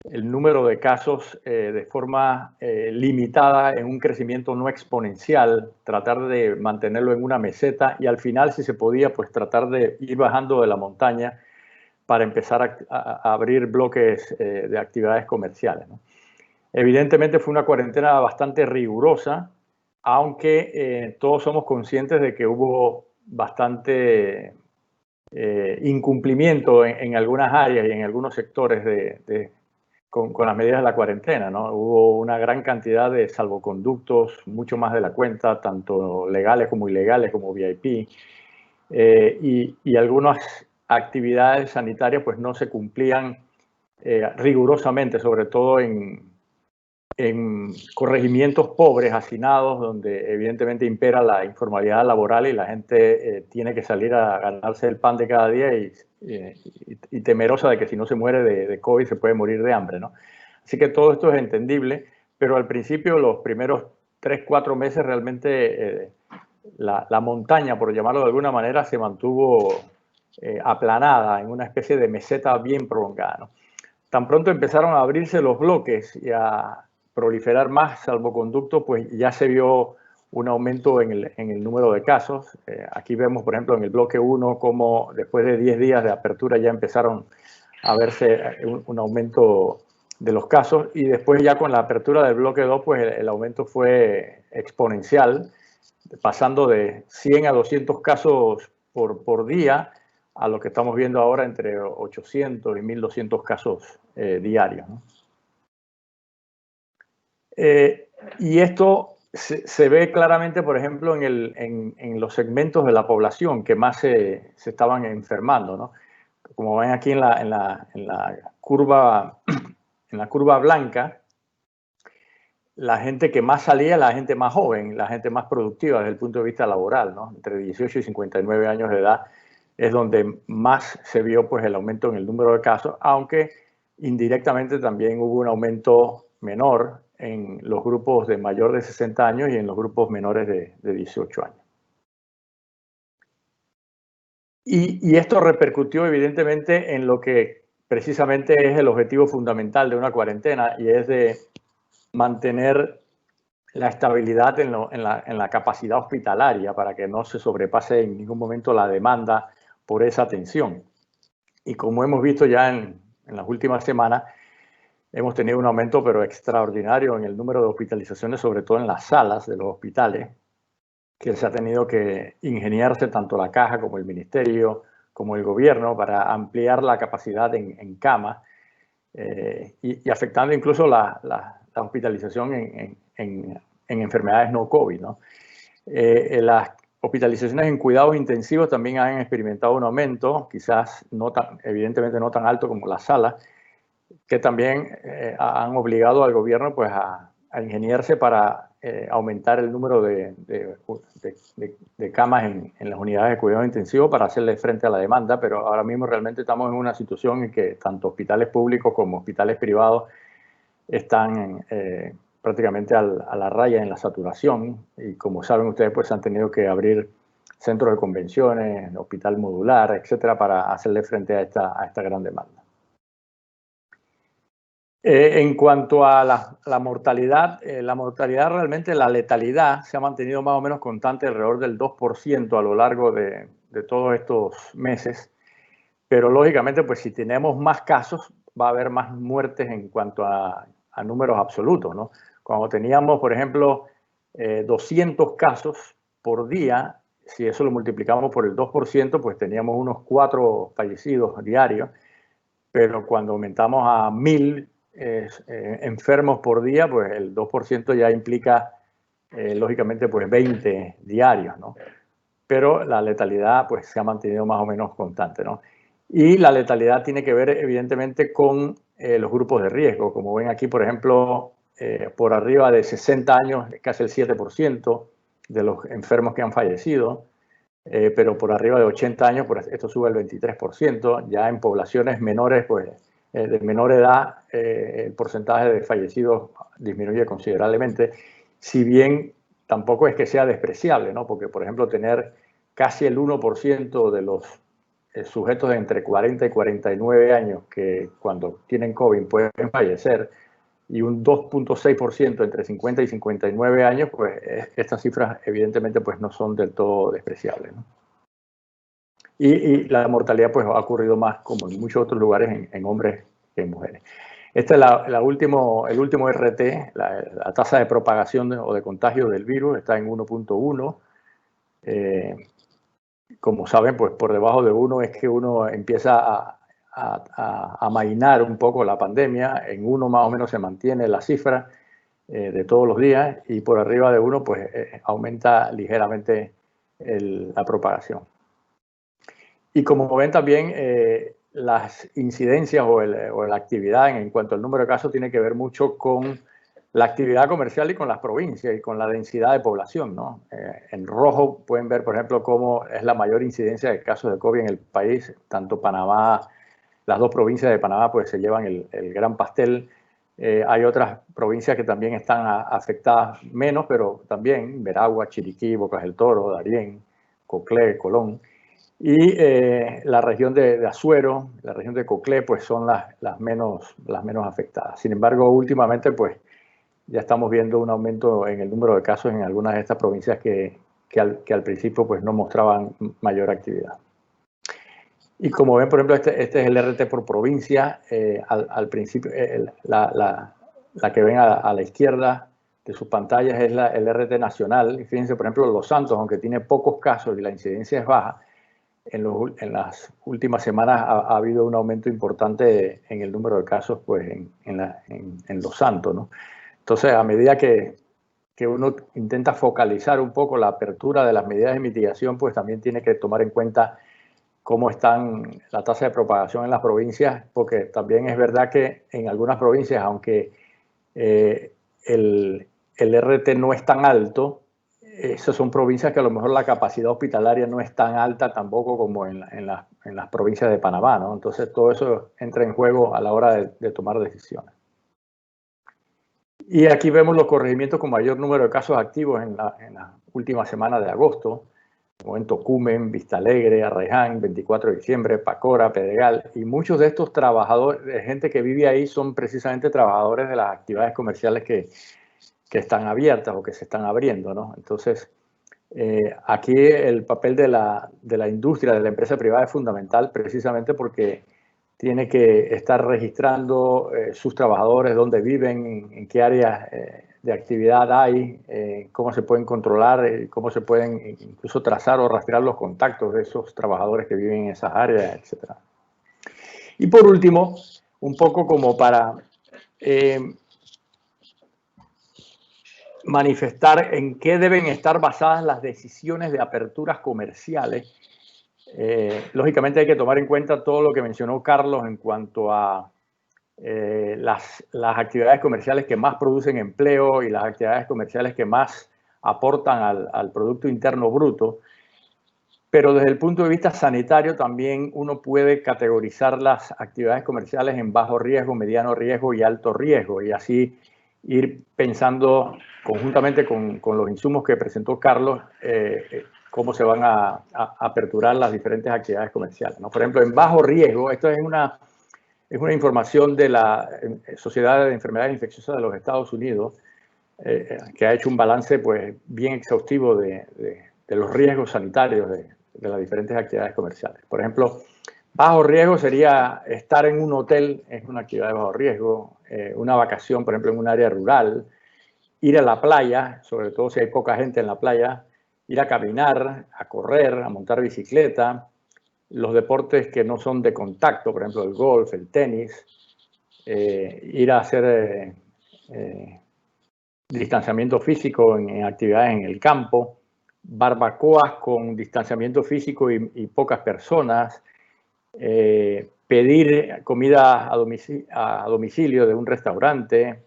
C: el número de casos de forma limitada en un crecimiento no exponencial, tratar de mantenerlo en una meseta y al final, si se podía, pues tratar de ir bajando de la montaña para empezar a abrir bloques de actividades comerciales, ¿no? Evidentemente fue una cuarentena bastante rigurosa, aunque todos somos conscientes de que hubo bastante incumplimiento en algunas áreas y en algunos sectores con las medidas de la cuarentena, ¿no? Hubo una gran cantidad de salvoconductos, mucho más de la cuenta, tanto legales como ilegales, como VIP, y algunas actividades sanitarias pues no se cumplían rigurosamente, sobre todo en corregimientos pobres, hacinados, donde evidentemente impera la informalidad laboral y la gente tiene que salir a ganarse el pan de cada día y temerosa de que si no se muere de COVID se puede morir de hambre, ¿no? Así que todo esto es entendible, pero al principio, los primeros 3, 4 meses, realmente la montaña, por llamarlo de alguna manera, se mantuvo aplanada en una especie de meseta bien prolongada, ¿no? Tan pronto empezaron a abrirse los bloques y a proliferar más salvoconductos, pues ya se vio un aumento en el número de casos. Aquí vemos, por ejemplo, en el bloque 1, cómo después de 10 días de apertura ya empezaron a verse un aumento de los casos, y después ya con la apertura del bloque 2, pues el aumento fue exponencial, pasando de 100 a 200 casos por día, a lo que estamos viendo ahora entre 800 y 1.200 casos diarios, ¿no? Y esto se ve claramente, por ejemplo, en los segmentos de la población que más se estaban enfermando, ¿no? Como ven aquí en la curva blanca, la gente que más salía, la gente más joven, la gente más productiva desde el punto de vista laboral, ¿no? Entre 18 y 59 años de edad, es donde más se vio pues el aumento en el número de casos, aunque indirectamente también hubo un aumento menor en los grupos de mayor de 60 años y en los grupos menores de 18 años. Y esto repercutió evidentemente en lo que precisamente es el objetivo fundamental de una cuarentena, y es de mantener la estabilidad en la capacidad hospitalaria para que no se sobrepase en ningún momento la demanda por esa atención. Y como hemos visto ya en las últimas semanas, hemos tenido un aumento pero extraordinario en el número de hospitalizaciones, sobre todo en las salas de los hospitales, que se ha tenido que ingeniarse tanto la caja como el ministerio, como el gobierno, para ampliar la capacidad en camas y afectando incluso la hospitalización en enfermedades no COVID, ¿no? Las hospitalizaciones en cuidados intensivos también han experimentado un aumento, quizás evidentemente no tan alto como las salas, que también han obligado al gobierno pues, a ingeniarse para aumentar el número de camas en las unidades de cuidado intensivo para hacerle frente a la demanda, pero ahora mismo realmente estamos en una situación en que tanto hospitales públicos como hospitales privados están prácticamente a la raya en la saturación, y como saben ustedes pues han tenido que abrir centros de convenciones, hospital modular, etcétera, para hacerle frente a esta gran demanda. En cuanto a la mortalidad realmente, la letalidad se ha mantenido más o menos constante alrededor del 2% a lo largo de todos estos meses, pero lógicamente pues si tenemos más casos va a haber más muertes en cuanto a números absolutos, ¿no? Cuando teníamos, por ejemplo, 200 casos por día, si eso lo multiplicamos por el 2%, pues teníamos unos 4 fallecidos diarios, pero cuando aumentamos a 1000 enfermos por día, pues el 2% ya implica, lógicamente, pues 20 diarios, ¿no? Pero la letalidad pues se ha mantenido más o menos constante, ¿no? Y la letalidad tiene que ver evidentemente con los grupos de riesgo. Como ven aquí, por ejemplo, por arriba de 60 años, casi el 7% de los enfermos que han fallecido, pero por arriba de 80 años, pues esto sube al 23%. Ya en poblaciones menores, pues de menor edad, el porcentaje de fallecidos disminuye considerablemente, si bien tampoco es que sea despreciable, ¿no? Porque, por ejemplo, tener casi el 1% de los sujetos de entre 40 y 49 años que cuando tienen COVID pueden fallecer, y un 2.6% entre 50 y 59 años, pues estas cifras evidentemente pues no son del todo despreciables, ¿no? Y la mortalidad pues ha ocurrido más, como en muchos otros lugares, en hombres que en mujeres. Este es el último RT, la tasa de propagación o de contagio del virus está en 1.1. Como saben, pues por debajo de 1 es que uno empieza a amainar un poco la pandemia. En 1 más o menos se mantiene la cifra de todos los días, y por arriba de 1 pues aumenta ligeramente la propagación. Y como ven también, las incidencias o la actividad en cuanto al número de casos tiene que ver mucho con la actividad comercial y con las provincias y con la densidad de población, ¿no? En rojo pueden ver, por ejemplo, cómo es la mayor incidencia de casos de COVID en el país. Tanto Panamá, las 2 provincias de Panamá pues se llevan el gran pastel. Hay otras provincias que también están afectadas menos, pero también Veragua, Chiriquí, Bocas del Toro, Darién, Coclé, Colón. Y la región de Azuero, la región de Coclé, pues son las menos afectadas. Sin embargo, últimamente, pues ya estamos viendo un aumento en el número de casos en algunas de estas provincias que al principio pues no mostraban mayor actividad. Y como ven, por ejemplo, este es el RT por provincia. Al principio, la que ven a la izquierda de sus pantallas es el RT nacional. Y fíjense, por ejemplo, Los Santos, aunque tiene pocos casos y la incidencia es baja, en las últimas semanas ha habido un aumento importante en el número de casos pues, en Los Santos, ¿no? Entonces, a medida que uno intenta focalizar un poco la apertura de las medidas de mitigación, pues también tiene que tomar en cuenta cómo están la tasa de propagación en las provincias, porque también es verdad que en algunas provincias, aunque el RT no es tan alto, esas son provincias que a lo mejor la capacidad hospitalaria no es tan alta tampoco como en las provincias de Panamá, ¿no? Entonces todo eso entra en juego a la hora de tomar decisiones. Y aquí vemos los corregimientos con mayor número de casos activos en la última semana de agosto, como en Tocumen, Vistalegre, Arraiján, 24 de diciembre, Pacora, Pedregal, y muchos de estos trabajadores, de gente que vive ahí, son precisamente trabajadores de las actividades comerciales que están abiertas o que se están abriendo, ¿no? Entonces, aquí el papel de la industria, de la empresa privada es fundamental precisamente porque tiene que estar registrando sus trabajadores, dónde viven, en qué áreas de actividad hay, cómo se pueden controlar, cómo se pueden incluso trazar o rastrear los contactos de esos trabajadores que viven en esas áreas, etc. Y por último, un poco como para manifestar en qué deben estar basadas las decisiones de aperturas comerciales. Lógicamente hay que tomar en cuenta todo lo que mencionó Carlos en cuanto a las actividades comerciales que más producen empleo y las actividades comerciales que más aportan al Producto Interno Bruto. Pero desde el punto de vista sanitario también uno puede categorizar las actividades comerciales en bajo riesgo, mediano riesgo y alto riesgo, y así ir pensando conjuntamente con los insumos que presentó Carlos, cómo se van a aperturar las diferentes actividades comerciales, ¿no? Por ejemplo, en bajo riesgo, esto es una información de la Sociedad de Enfermedades Infecciosas de los Estados Unidos, que ha hecho un balance pues, bien exhaustivo de los riesgos sanitarios de las diferentes actividades comerciales. Por ejemplo, bajo riesgo sería estar en un hotel, es una actividad de bajo riesgo, una vacación, por ejemplo, en un área rural, ir a la playa, sobre todo si hay poca gente en la playa, ir a caminar, a correr, a montar bicicleta, los deportes que no son de contacto, por ejemplo, el golf, el tenis, ir a hacer distanciamiento físico en actividades en el campo, barbacoas con distanciamiento físico y pocas personas, pedir comida a domicilio de un restaurante,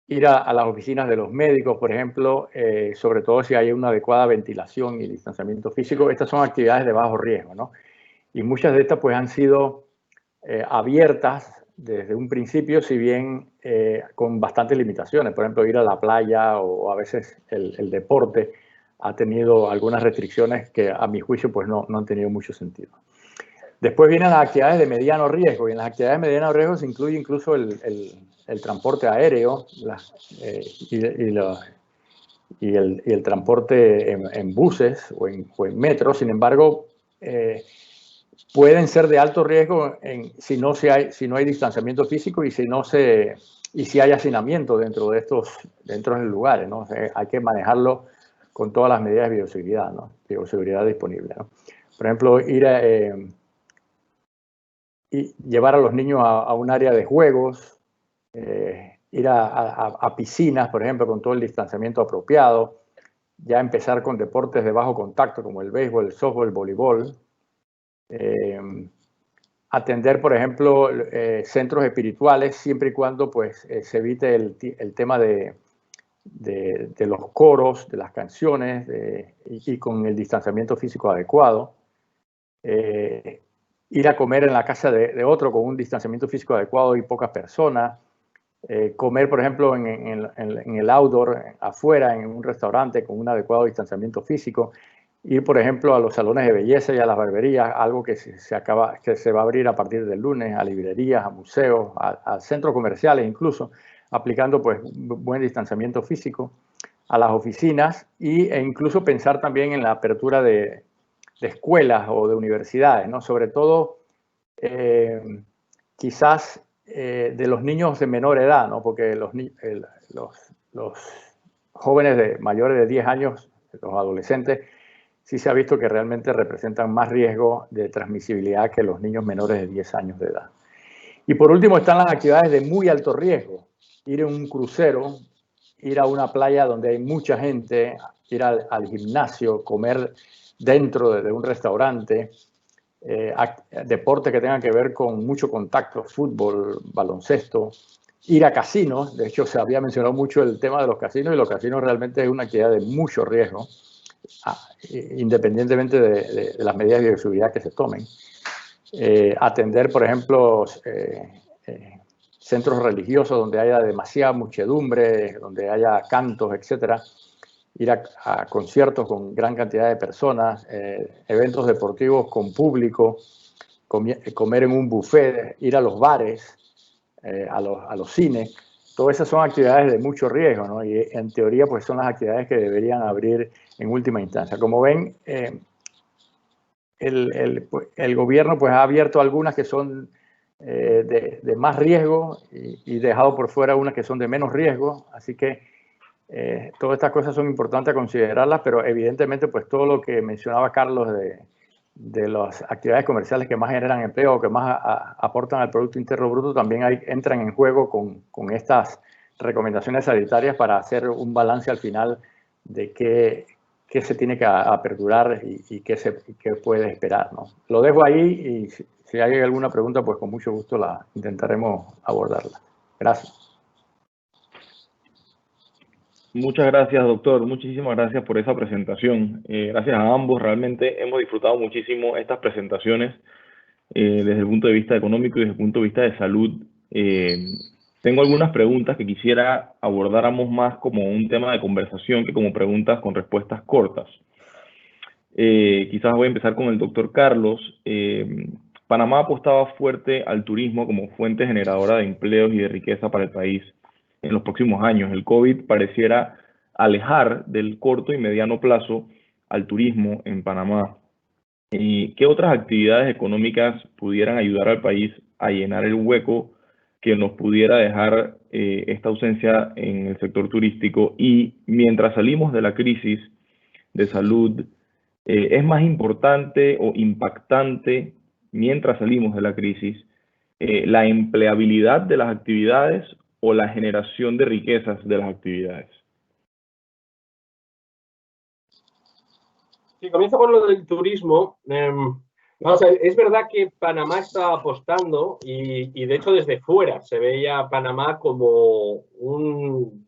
C: ir a las oficinas de los médicos, por ejemplo, sobre todo si hay una adecuada ventilación y distanciamiento físico. Estas son actividades de bajo riesgo, ¿no? Y muchas de estas pues han sido abiertas desde un principio, si bien con bastantes limitaciones. Por ejemplo, ir a la playa o a veces el deporte ha tenido algunas restricciones que a mi juicio pues no han tenido mucho sentido. Después vienen las actividades de mediano riesgo, y en las actividades de mediano riesgo se incluye incluso el transporte aéreo y el transporte en buses o en metro. Sin embargo, pueden ser de alto riesgo si no hay distanciamiento físico y si hay hacinamiento dentro de lugares, ¿no? O sea, hay que manejarlo con todas las medidas de bioseguridad, ¿no? Bioseguridad disponible, ¿no? Por ejemplo, llevar a los niños a un área de juegos, ir a piscinas, por ejemplo, con todo el distanciamiento apropiado, ya empezar con deportes de bajo contacto como el béisbol, el softball, el voleibol, atender, por ejemplo, centros espirituales, siempre y cuando pues, se evite el tema de los coros, de las canciones, y con el distanciamiento físico adecuado. Ir a comer en la casa de otro con un distanciamiento físico adecuado y pocas personas. Comer, por ejemplo, en el outdoor, afuera, en un restaurante con un adecuado distanciamiento físico. Ir, por ejemplo, a los salones de belleza y a las barberías, algo que se va a abrir a partir del lunes, a librerías, a museos, a centros comerciales incluso, aplicando pues buen distanciamiento físico, a las oficinas e incluso pensar también en la apertura de escuelas o de universidades, ¿no? Sobre todo, quizás de los niños de menor edad, ¿no? Porque los jóvenes mayores de 10 años, los adolescentes, sí se ha visto que realmente representan más riesgo de transmisibilidad que los niños menores de 10 años de edad. Y por último están las actividades de muy alto riesgo. Ir en un crucero, ir a una playa donde hay mucha gente, ir al gimnasio, comer dentro de un restaurante, deportes que tengan que ver con mucho contacto, fútbol, baloncesto, ir a casinos. De hecho, se había mencionado mucho el tema de los casinos, y los casinos realmente es una actividad de mucho riesgo, independientemente de las medidas de bioseguridad que se tomen. Atender, por ejemplo, centros religiosos donde haya demasiada muchedumbre, donde haya cantos, etcétera. Ir a conciertos con gran cantidad de personas, eventos deportivos con público, comer en un buffet, ir a los bares, a los cines. Todas esas son actividades de mucho riesgo, ¿no? Y en teoría pues son las actividades que deberían abrir en última instancia. Como ven, el gobierno pues ha abierto algunas que son de más riesgo y dejado por fuera unas que son de menos riesgo, así que todas estas cosas son importantes a considerarlas, pero evidentemente pues todo lo que mencionaba Carlos de las actividades comerciales que más generan empleo o que más aportan al Producto Interno Bruto también entran en juego con estas recomendaciones sanitarias para hacer un balance al final de qué se tiene que aperturar y qué puede esperar, ¿no? Lo dejo ahí y si hay alguna pregunta, pues con mucho gusto la intentaremos abordarla. Gracias.
A: Muchas gracias, doctor. Muchísimas gracias por esa presentación. Gracias a ambos. Realmente hemos disfrutado muchísimo estas presentaciones desde el punto de vista económico y desde el punto de vista de salud. Tengo algunas preguntas que quisiera abordáramos más como un tema de conversación que como preguntas con respuestas cortas. Quizás voy a empezar con el doctor Carlos. Panamá apostaba fuerte al turismo como fuente generadora de empleos y de riqueza para el país en los próximos años. El COVID pareciera alejar del corto y mediano plazo al turismo en Panamá. ¿Qué otras actividades económicas pudieran ayudar al país a llenar el hueco que nos pudiera dejar esta ausencia en el sector turístico? Y mientras salimos de la crisis de salud, ¿es más importante o impactante, mientras salimos de la crisis, la empleabilidad de las actividades o la generación de riquezas de las actividades?
B: Sí, comienzo por lo del turismo. Vamos a ver, es verdad que Panamá estaba apostando y de hecho desde fuera se veía a Panamá como un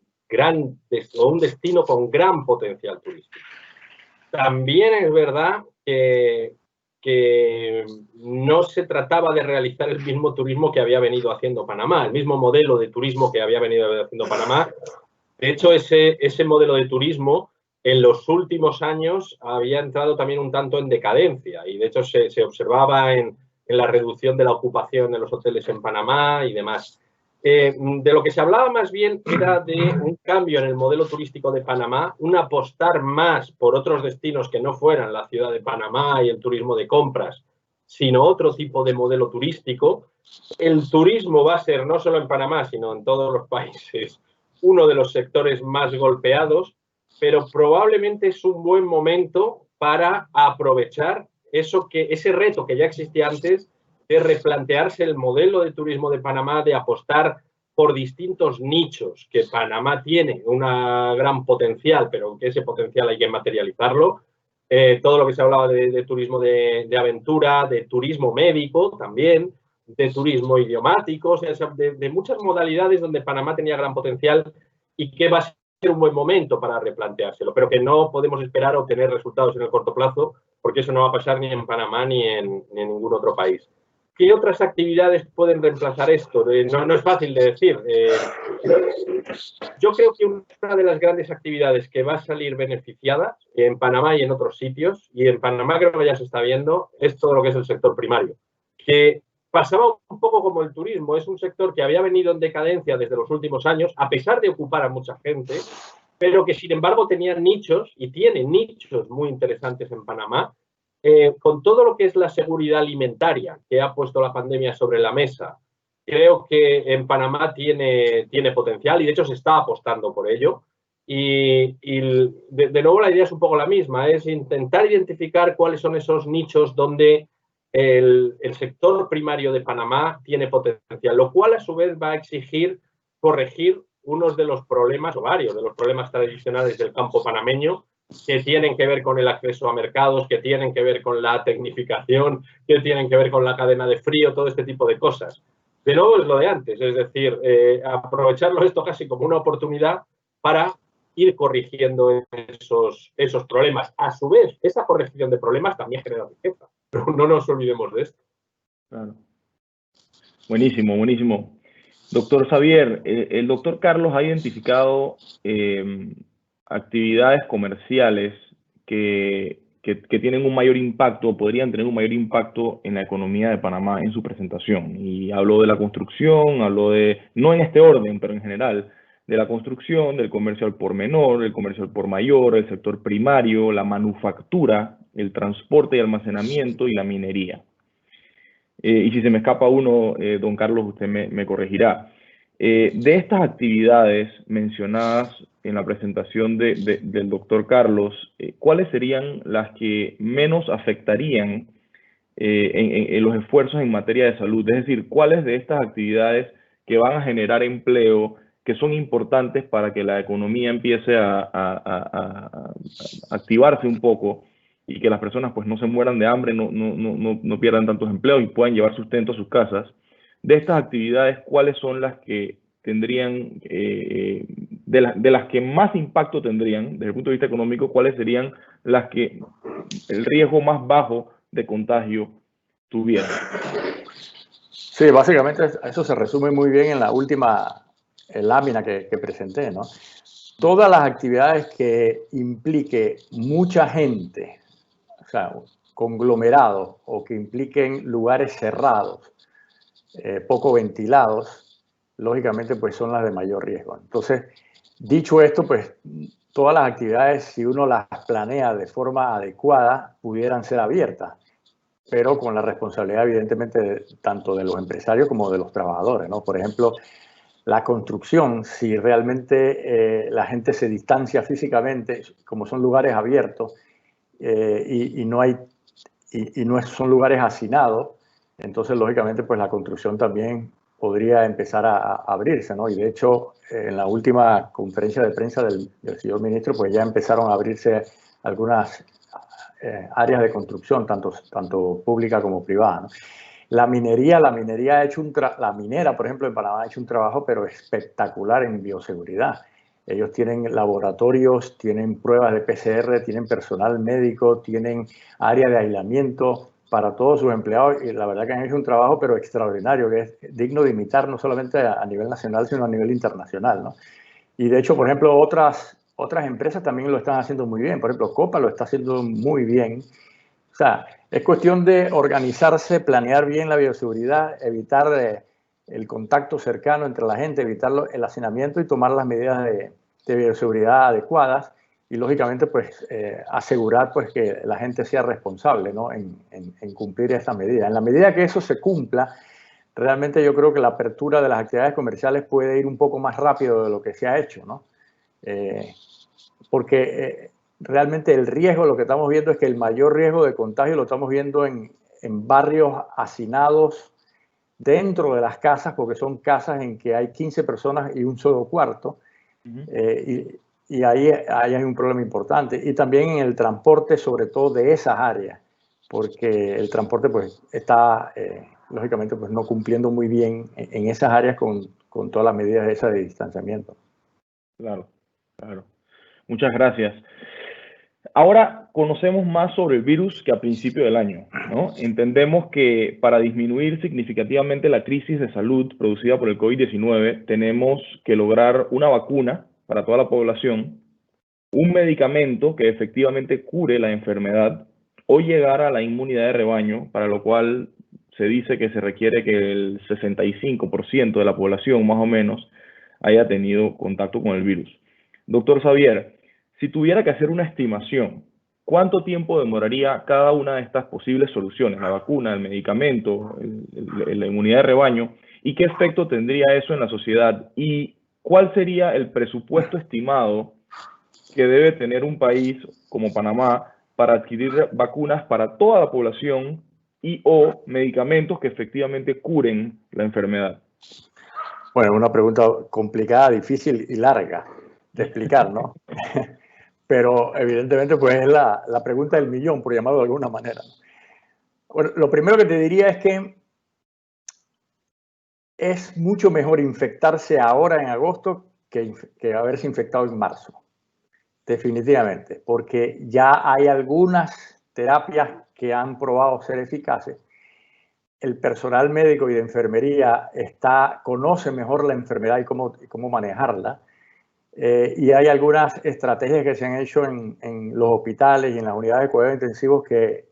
B: destino con gran potencial turístico. También es verdad que no se trataba de realizar el mismo turismo que había venido haciendo Panamá, el mismo modelo de turismo que había venido haciendo Panamá. De hecho, ese modelo de turismo en los últimos años había entrado también un tanto en decadencia y de hecho se observaba en la reducción de la ocupación de los hoteles en Panamá y demás. De lo que se hablaba más bien era de un cambio en el modelo turístico de Panamá, un apostar más por otros destinos que no fueran la ciudad de Panamá y el turismo de compras, sino otro tipo de modelo turístico. El turismo va a ser, no solo en Panamá, sino en todos los países, uno de los sectores más golpeados, pero probablemente es un buen momento para aprovechar ese reto que ya existía antes de replantearse el modelo de turismo de Panamá, de apostar por distintos nichos, que Panamá tiene un gran potencial, pero que ese potencial hay que materializarlo. Todo lo que se hablaba de turismo de aventura, de turismo médico también, de turismo idiomático, o sea, de muchas modalidades donde Panamá tenía gran potencial y que va a ser un buen momento para replanteárselo, pero que no podemos esperar obtener resultados en el corto plazo, porque eso no va a pasar ni en Panamá ni en ningún otro país. ¿Qué otras actividades pueden reemplazar esto? No es fácil de decir. Yo creo que una de las grandes actividades que va a salir beneficiada en Panamá y en otros sitios, y en Panamá creo que ya se está viendo, es todo lo que es el sector primario, que pasaba un poco como el turismo. Es un sector que había venido en decadencia desde los últimos años, a pesar de ocupar a mucha gente, pero que sin embargo tenía nichos y tiene nichos muy interesantes en Panamá. Con todo lo que es la seguridad alimentaria que ha puesto la pandemia sobre la mesa, creo que en Panamá tiene potencial y de hecho se está apostando por ello. Y de nuevo la idea es un poco la misma, es intentar identificar cuáles son esos nichos donde el sector primario de Panamá tiene potencial, lo cual a su vez va a exigir corregir unos de los problemas, o varios de los problemas tradicionales del campo panameño, que tienen que ver con el acceso a mercados, que tienen que ver con la tecnificación, que tienen que ver con la cadena de frío, todo este tipo de cosas. pero es lo de antes, es decir, aprovecharlo esto casi como una oportunidad para ir corrigiendo esos problemas. A su vez, esa corrección de problemas también genera riqueza, pero no nos olvidemos de esto.
A: Claro. Buenísimo, buenísimo. Doctor Xavier, el doctor Carlos ha identificado actividades comerciales que tienen un mayor impacto, podrían tener un mayor impacto en la economía de Panamá en su presentación. Y habló de la construcción, habló de, no en este orden, pero en general, de la construcción, del comercio al por menor, el comercio al por mayor, el sector primario, la manufactura, el transporte y almacenamiento y la minería. Y si se me escapa uno, don Carlos, usted me corregirá. De estas actividades mencionadas en la presentación del doctor Carlos, ¿cuáles serían las que menos afectarían en los esfuerzos en materia de salud? Es decir, ¿cuáles de estas actividades que van a generar empleo, que son importantes para que la economía empiece a activarse un poco y que las personas pues no se mueran de hambre, no pierdan tantos empleos y puedan llevar sustento a sus casas? De estas actividades, ¿cuáles son las que tendrían, de las que más impacto tendrían desde el punto de vista económico, cuáles serían las que el riesgo más bajo de contagio tuvieran?
C: Sí, básicamente eso se resume muy bien en la última lámina que presenté, ¿no? Todas las actividades que implique mucha gente, o sea, conglomerados o que impliquen lugares cerrados, poco ventilados, lógicamente pues son las de mayor riesgo. Entonces, dicho esto, pues todas las actividades, si uno las planea de forma adecuada, pudieran ser abiertas, pero con la responsabilidad evidentemente tanto de los empresarios como de los trabajadores, ¿no? Por ejemplo, la construcción, si realmente la gente se distancia físicamente, como son lugares abiertos y no son lugares hacinados, entonces lógicamente pues la construcción también podría empezar a abrirse, ¿no? Y de hecho en la última conferencia de prensa del señor ministro pues ya empezaron a abrirse algunas áreas de construcción, tanto pública como privada, ¿no? La minería ha hecho la minera, por ejemplo, en Panamá ha hecho un trabajo pero espectacular en bioseguridad. Ellos tienen laboratorios, tienen pruebas de PCR, tienen personal médico, tienen área de aislamiento para todos sus empleados y la verdad que han hecho un trabajo pero extraordinario, que es digno de imitar no solamente a nivel nacional, sino a nivel internacional, ¿no? Y de hecho, por ejemplo, otras empresas también lo están haciendo muy bien. Por ejemplo, Copa lo está haciendo muy bien. O sea, es cuestión de organizarse, planear bien la bioseguridad, evitar el contacto cercano entre la gente, evitar el hacinamiento y tomar las medidas de bioseguridad adecuadas y, lógicamente, pues asegurar pues, que la gente sea responsable, ¿no? en cumplir esta medida. En la medida que eso se cumpla, realmente yo creo que la apertura de las actividades comerciales puede ir un poco más rápido de lo que se ha hecho, ¿no? Porque realmente el riesgo, lo que estamos viendo es que el mayor riesgo de contagio lo estamos viendo en barrios hacinados dentro de las casas, porque son casas en que hay 15 personas y un solo cuarto, y ahí hay un problema importante. Y también en el transporte, sobre todo de esas áreas, porque el transporte pues está, lógicamente, pues no cumpliendo muy bien en esas áreas con todas las medidas esas de distanciamiento.
A: Claro, claro. Muchas gracias. Ahora conocemos más sobre el virus que a principio del año, ¿no? Entendemos que para disminuir significativamente la crisis de salud producida por el COVID-19, tenemos que lograr una vacuna para toda la población, un medicamento que efectivamente cure la enfermedad o llegar a la inmunidad de rebaño, para lo cual se dice que se requiere que el 65% de la población, más o menos, haya tenido contacto con el virus. Doctor Xavier, si tuviera que hacer una estimación, ¿cuánto tiempo demoraría cada una de estas posibles soluciones, la vacuna, el medicamento, la inmunidad de rebaño, y qué efecto tendría eso en la sociedad? ¿Y cuál sería el presupuesto estimado que debe tener un país como Panamá para adquirir vacunas para toda la población y o medicamentos que efectivamente curen la enfermedad?
C: Bueno, una pregunta complicada, difícil y larga de explicar, ¿no? Pero evidentemente pues es la pregunta del millón, por llamarlo de alguna manera. Bueno, lo primero que te diría es que es mucho mejor infectarse ahora en agosto que haberse infectado en marzo. Definitivamente, porque ya hay algunas terapias que han probado ser eficaces. El personal médico y de enfermería conoce mejor la enfermedad y cómo manejarla. Y hay algunas estrategias que se han hecho en los hospitales y en las unidades de cuidados intensivos que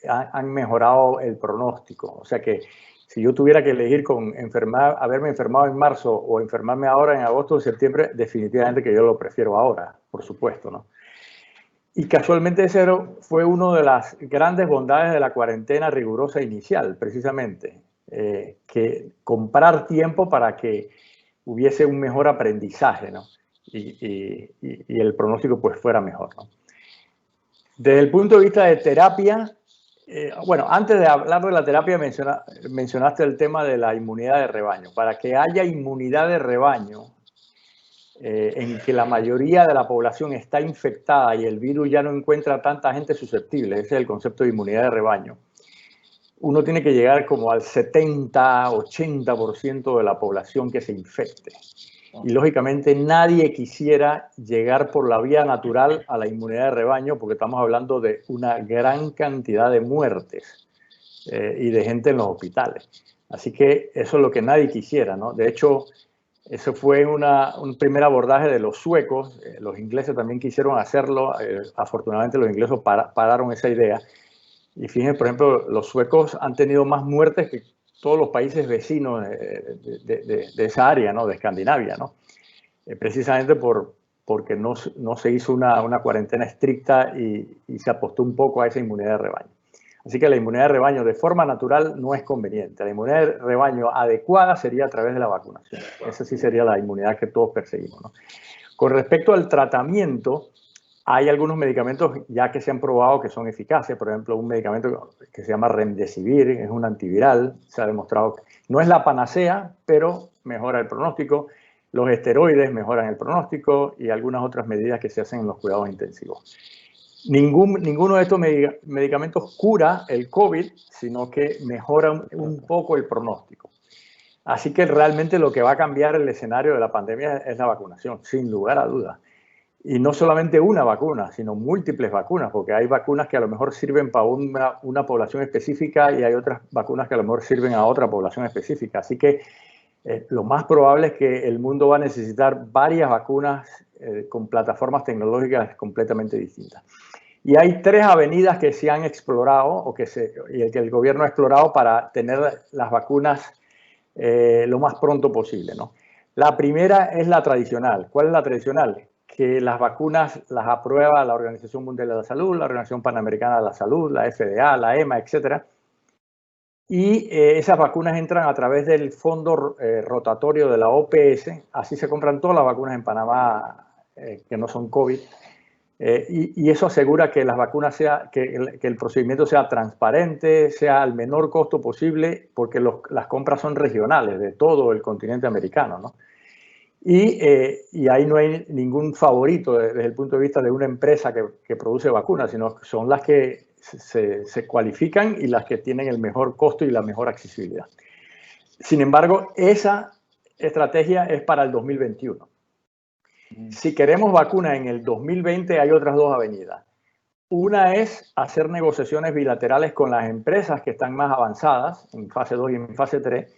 C: han mejorado el pronóstico. O sea que si yo tuviera que elegir haberme enfermado en marzo o enfermarme ahora en agosto o septiembre, definitivamente que yo lo prefiero ahora, por supuesto, ¿no? Y casualmente ese fue una de las grandes bondades de la cuarentena rigurosa inicial, precisamente, que comprar tiempo para que hubiese un mejor aprendizaje, ¿no? Y el pronóstico pues fuera mejor, ¿no? Desde el punto de vista de terapia, bueno, antes de hablar de la terapia mencionaste el tema de la inmunidad de rebaño. Para que haya inmunidad de rebaño, en que la mayoría de la población está infectada y el virus ya no encuentra tanta gente susceptible, ese es el concepto de inmunidad de rebaño, uno tiene que llegar como al 70-80% de la población que se infecte. Y lógicamente nadie quisiera llegar por la vía natural a la inmunidad de rebaño porque estamos hablando de una gran cantidad de muertes y de gente en los hospitales. Así que eso es lo que nadie quisiera, ¿no? De hecho, eso fue un primer abordaje de los suecos. Los ingleses también quisieron hacerlo. Afortunadamente los ingleses pararon esa idea. Y fíjense, por ejemplo, los suecos han tenido más muertes que todos los países vecinos de esa área, ¿no? De Escandinavia, ¿no? Precisamente porque no se hizo una cuarentena estricta y se apostó un poco a esa inmunidad de rebaño. Así que la inmunidad de rebaño de forma natural no es conveniente. La inmunidad de rebaño adecuada sería a través de la vacunación. Esa sí sería la inmunidad que todos perseguimos, ¿no? Con respecto al tratamiento, hay algunos medicamentos ya que se han probado que son eficaces. Por ejemplo, un medicamento que se llama Remdesivir, es un antiviral. Se ha demostrado que no es la panacea, pero mejora el pronóstico. Los esteroides mejoran el pronóstico y algunas otras medidas que se hacen en los cuidados intensivos. Ninguno de estos medicamentos cura el COVID, sino que mejora un poco el pronóstico. Así que realmente lo que va a cambiar el escenario de la pandemia es la vacunación, sin lugar a dudas. Y no solamente una vacuna, sino múltiples vacunas, porque hay vacunas que a lo mejor sirven para una población específica y hay otras vacunas que a lo mejor sirven a otra población específica. Así que lo más probable es que el mundo va a necesitar varias vacunas con plataformas tecnológicas completamente distintas. Y hay 3 avenidas que se han explorado y que el gobierno ha explorado para tener las vacunas lo más pronto posible, ¿no? La primera es la tradicional. ¿Cuál es la tradicional? Que las vacunas las aprueba la Organización Mundial de la Salud, la Organización Panamericana de la Salud, la FDA, la EMA, etc. Y esas vacunas entran a través del fondo rotatorio de la OPS. Así se compran todas las vacunas en Panamá que no son COVID. Y eso asegura que las vacunas que el procedimiento sea transparente, sea al menor costo posible, porque las compras son regionales de todo el continente americano, ¿no? Y ahí no hay ningún favorito desde el punto de vista de una empresa que produce vacunas, sino son las que se cualifican y las que tienen el mejor costo y la mejor accesibilidad. Sin embargo, esa estrategia es para el 2021. Si queremos vacunas en el 2020, hay otras 2 avenidas. Una es hacer negociaciones bilaterales con las empresas que están más avanzadas, en fase 2 y en fase 3,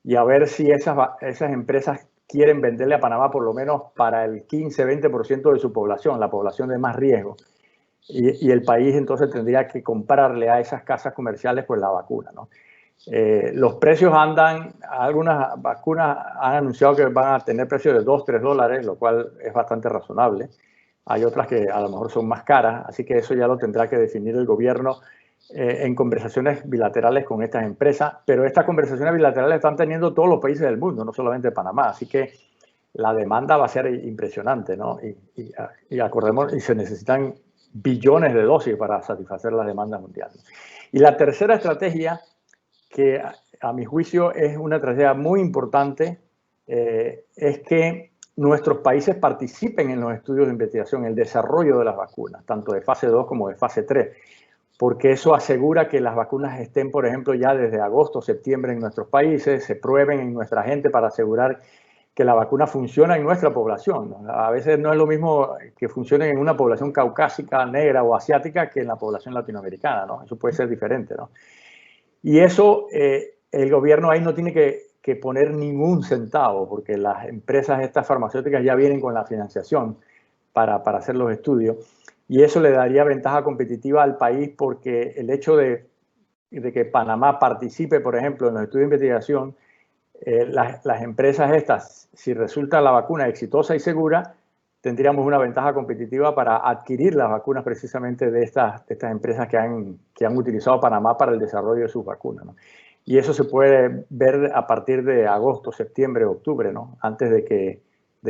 C: y a ver si esas empresas quieren venderle a Panamá por lo menos para el 15-20% de su población, la población de más riesgo. Y el país entonces tendría que comprarle a esas casas comerciales pues la vacuna, ¿no? Los precios andan, algunas vacunas han anunciado que van a tener precios de $2-3, lo cual es bastante razonable. Hay otras que a lo mejor son más caras, así que eso ya lo tendrá que definir el gobierno en conversaciones bilaterales con estas empresas, pero estas conversaciones bilaterales están teniendo todos los países del mundo, no solamente Panamá, así que la demanda va a ser impresionante, ¿no? Y acordemos, y se necesitan billones de dosis para satisfacer las demandas mundiales. Y la tercera estrategia, que a mi juicio es una estrategia muy importante, es que nuestros países participen en los estudios de investigación, el desarrollo de las vacunas, tanto de fase 2 como de fase 3, porque eso asegura que las vacunas estén, por ejemplo, ya desde agosto, septiembre en nuestros países, se prueben en nuestra gente para asegurar que la vacuna funciona en nuestra población. A veces no es lo mismo que funcione en una población caucásica, negra o asiática que en la población latinoamericana, ¿no? Eso puede ser diferente, ¿no? Y eso, el gobierno ahí no tiene que poner ningún centavo, porque las empresas estas farmacéuticas ya vienen con la financiación para hacer los estudios. Y eso le daría ventaja competitiva al país, porque el hecho de que Panamá participe, por ejemplo, en los estudios de investigación, las empresas estas, si resulta la vacuna exitosa y segura, tendríamos una ventaja competitiva para adquirir las vacunas precisamente de estas empresas que han utilizado Panamá para el desarrollo de sus vacunas, ¿no? Y eso se puede ver a partir de agosto, septiembre, octubre, ¿no? Antes de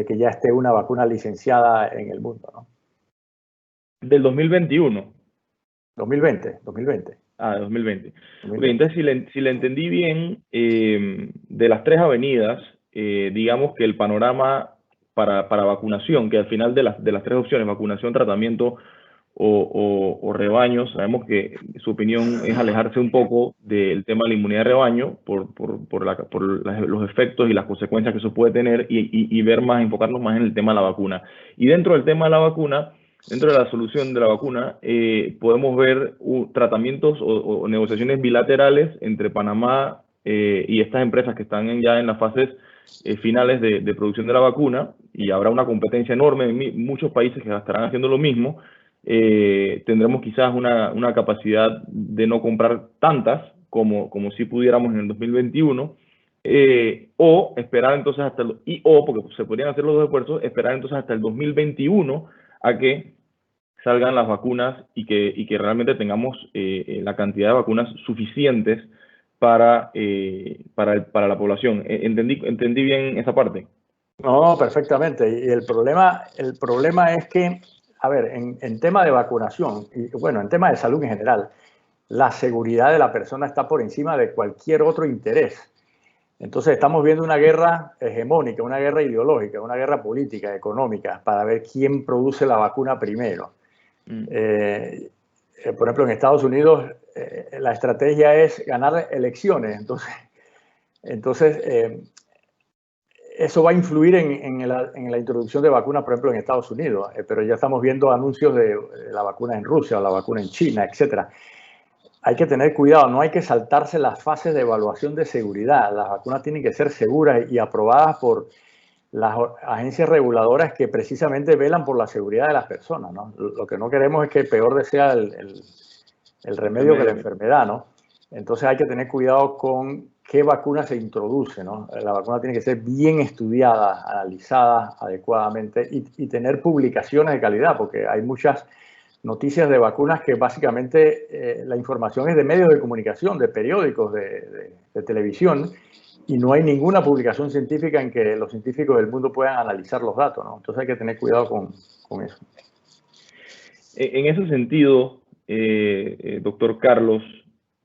C: que ya esté una vacuna licenciada en el mundo, ¿no?
A: Del 2021.
C: 2020.
A: Ah, 2020. Okay, entonces, si le entendí bien, de las 3 avenidas, digamos que el panorama para vacunación, que al final de las 3 opciones, vacunación, tratamiento o rebaño, sabemos que su opinión es alejarse un poco del tema de la inmunidad de rebaño por los efectos y las consecuencias que eso puede tener y enfocarnos más en el tema de la vacuna. Y dentro del tema de la vacuna, dentro de la solución de la vacuna, podemos ver tratamientos o negociaciones bilaterales entre Panamá y estas empresas que están ya en las fases finales de producción de la vacuna, y habrá una competencia enorme en muchos países que estarán haciendo lo mismo. Tendremos quizás una capacidad de no comprar tantas como si pudiéramos en el 2021, o esperar entonces porque se podrían hacer los dos esfuerzos, esperar entonces hasta el 2021 a que salgan las vacunas y que realmente tengamos la cantidad de vacunas suficientes para la población. ¿Entendí bien esa parte?
C: No, perfectamente. Y el problema es que, a ver, en tema de vacunación, y bueno, en tema de salud en general, la seguridad de la persona está por encima de cualquier otro interés. Entonces estamos viendo una guerra hegemónica, una guerra ideológica, una guerra política, económica, para ver quién produce la vacuna primero. Por ejemplo, en Estados Unidos la estrategia es ganar elecciones. Entonces eso va a influir en la introducción de vacunas, por ejemplo, en Estados Unidos. Pero ya estamos viendo anuncios de la vacuna en Rusia o la vacuna en China, etcétera. Hay que tener cuidado, no hay que saltarse las fases de evaluación de seguridad. Las vacunas tienen que ser seguras y aprobadas por las agencias reguladoras que precisamente velan por la seguridad de las personas, ¿no? Lo que no queremos es que peor sea el remedio que la enfermedad, ¿no? Entonces hay que tener cuidado con qué vacuna se introduce, ¿no? La vacuna tiene que ser bien estudiada, analizada adecuadamente y tener publicaciones de calidad, porque hay muchas noticias de vacunas que básicamente la información es de medios de comunicación, de periódicos, de televisión, y no hay ninguna publicación científica en que los científicos del mundo puedan analizar los datos, ¿no? Entonces hay que tener cuidado con eso.
A: En ese sentido, doctor Carlos,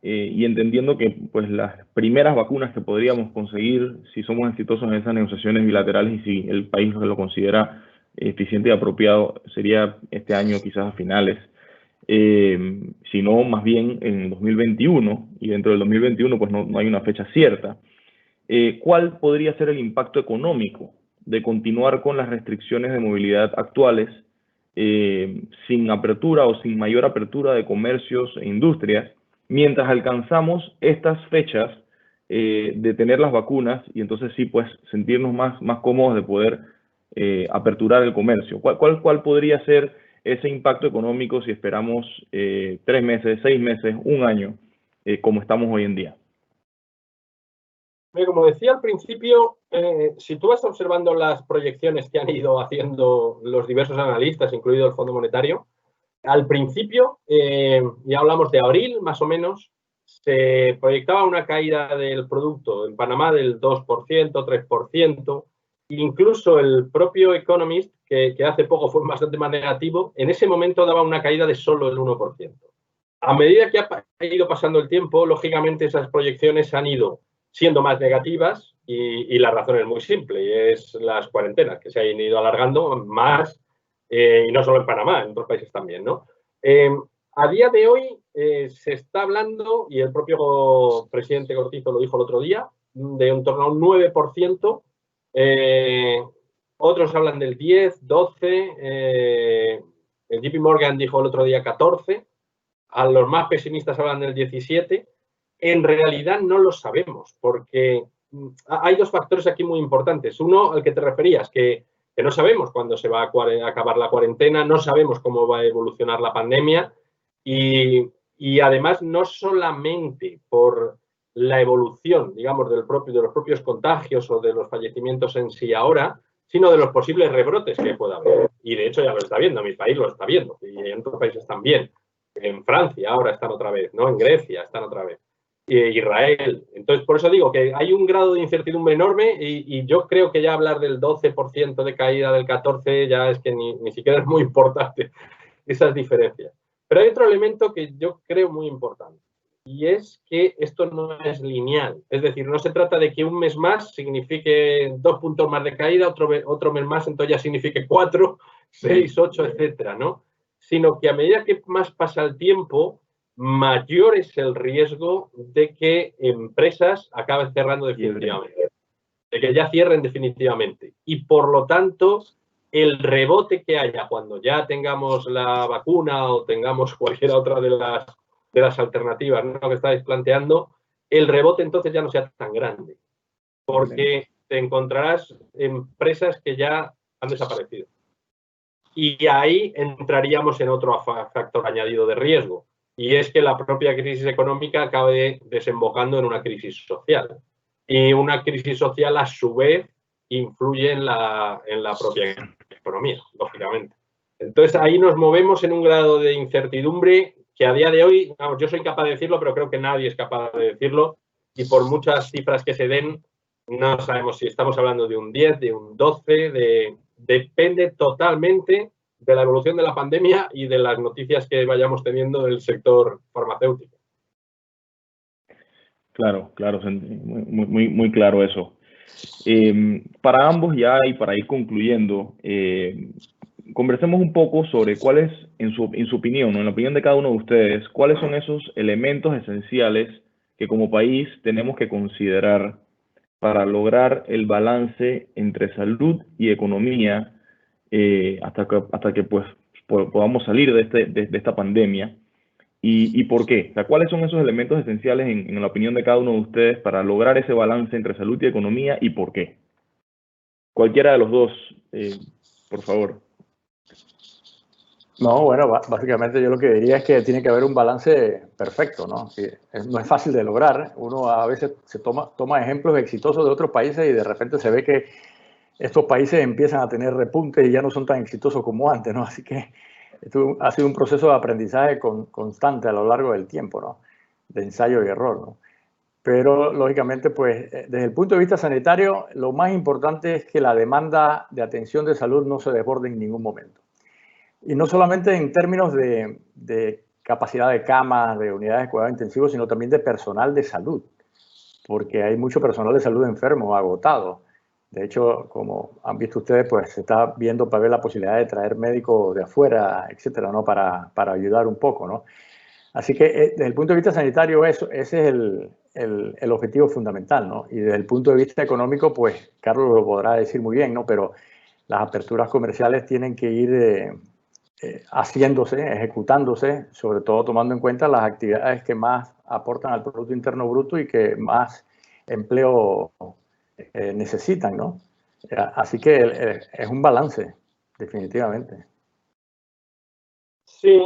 A: y entendiendo que pues las primeras vacunas que podríamos conseguir, si somos exitosos en esas negociaciones bilaterales y si el país lo considera eficiente y apropiado, sería este año quizás a finales, si no más bien en 2021, y dentro del 2021 pues no hay una fecha cierta. ¿Cuál podría ser el impacto económico de continuar con las restricciones de movilidad actuales, sin apertura o sin mayor apertura de comercios e industrias, mientras alcanzamos estas fechas de tener las vacunas y entonces sí pues sentirnos más cómodos de poder aperturar el comercio? ¿Cuál podría ser ese impacto económico si esperamos 3 meses, 6 meses, un año, como estamos hoy en día?
B: Como decía al principio, si tú vas observando las proyecciones que han ido haciendo los diversos analistas, incluido el Fondo Monetario, al principio, ya hablamos de abril más o menos, se proyectaba una caída del producto en Panamá del 2%, 3%, incluso el propio Economist, que hace poco fue bastante más negativo, en ese momento daba una caída de solo el 1%. A medida que ha ido pasando el tiempo, lógicamente esas proyecciones han ido siendo más negativas y la razón es muy simple, y es las cuarentenas que se han ido alargando más, y no solo en Panamá, en otros países también, ¿no? A día de hoy, se está hablando, y el propio presidente Cortizo lo dijo el otro día, de en torno a un 9%. Otros hablan del 10, 12. El JP Morgan dijo el otro día 14. A los más pesimistas hablan del 17. En realidad no lo sabemos, porque hay dos factores aquí muy importantes. Uno, al que te referías, que no sabemos cuándo se va a acabar la cuarentena, no sabemos cómo va a evolucionar la pandemia y además no solamente por la evolución, digamos, de los propios contagios o de los fallecimientos en sí ahora, sino de los posibles rebrotes que pueda haber. Y de hecho ya lo está viendo, mi país lo está viendo y en otros países también. En Francia ahora están otra vez, ¿no? En Grecia están otra vez. Israel. Entonces, por eso digo que hay un grado de incertidumbre enorme y yo creo que ya hablar del 12% de caída, del 14%, ya es que ni siquiera es muy importante esas diferencias. Pero hay otro elemento que yo creo muy importante y es que esto no es lineal. Es decir, no se trata de que un mes más signifique 2 puntos más de caída, otro mes más, entonces ya signifique 4, 6, 8, etcétera, ¿no? Sino que a medida que más pasa el tiempo, mayor es el riesgo de que empresas acaben cerrando definitivamente, de que ya cierren definitivamente. Y por lo tanto, el rebote que haya cuando ya tengamos la vacuna o tengamos cualquier otra de las alternativas, ¿no?, que estáis planteando, el rebote entonces ya no sea tan grande, porque te encontrarás empresas que ya han desaparecido. Y ahí entraríamos en otro factor añadido de riesgo, y es que la propia crisis económica acabe desembocando en una crisis social. Y una crisis social, a su vez, influye en la propia economía, lógicamente. Entonces, ahí nos movemos en un grado de incertidumbre que a día de hoy, vamos, yo soy capaz de decirlo, pero creo que nadie es capaz de decirlo, y por muchas cifras que se den, no sabemos si estamos hablando de un 10, de un 12, depende totalmente de la evolución de la pandemia y de las noticias que vayamos teniendo del sector farmacéutico.
A: Claro, muy claro eso. Para ambos ya y para ir concluyendo, conversemos un poco sobre cuáles, en su opinión, ¿no?, en la opinión de cada uno de ustedes, cuáles son esos elementos esenciales que como país tenemos que considerar para lograr el balance entre salud y economía hasta que pues podamos salir de esta pandemia. ¿Y por qué? O sea, ¿cuáles son esos elementos esenciales en la opinión de cada uno de ustedes para lograr ese balance entre salud y economía y por qué? Cualquiera de los dos, por favor.
C: No, bueno, básicamente yo lo que diría es que tiene que haber un balance perfecto, ¿no? No es fácil de lograr. Uno a veces se toma ejemplos exitosos de otros países y de repente se ve que estos países empiezan a tener repuntes y ya no son tan exitosos como antes, ¿no? Así que esto ha sido un proceso de aprendizaje constante a lo largo del tiempo, ¿no? De ensayo y error, ¿no? Pero, lógicamente, pues, desde el punto de vista sanitario, lo más importante es que la demanda de atención de salud no se desborde en ningún momento. Y no solamente en términos de capacidad de camas, de unidades de cuidado intensivo, sino también de personal de salud, porque hay mucho personal de salud enfermo, agotado. De hecho, como han visto ustedes, pues se está viendo para ver la posibilidad de traer médicos de afuera, etcétera, ¿no?, para ayudar un poco, ¿no? Así que desde el punto de vista sanitario, ese es el objetivo fundamental, ¿no? Y desde el punto de vista económico, pues Carlos lo podrá decir muy bien, ¿no? Pero las aperturas comerciales tienen que ir haciéndose, ejecutándose, sobre todo tomando en cuenta las actividades que más aportan al Producto Interno Bruto y que más empleo necesitan, ¿no? Así que es un balance, definitivamente.
B: Sí,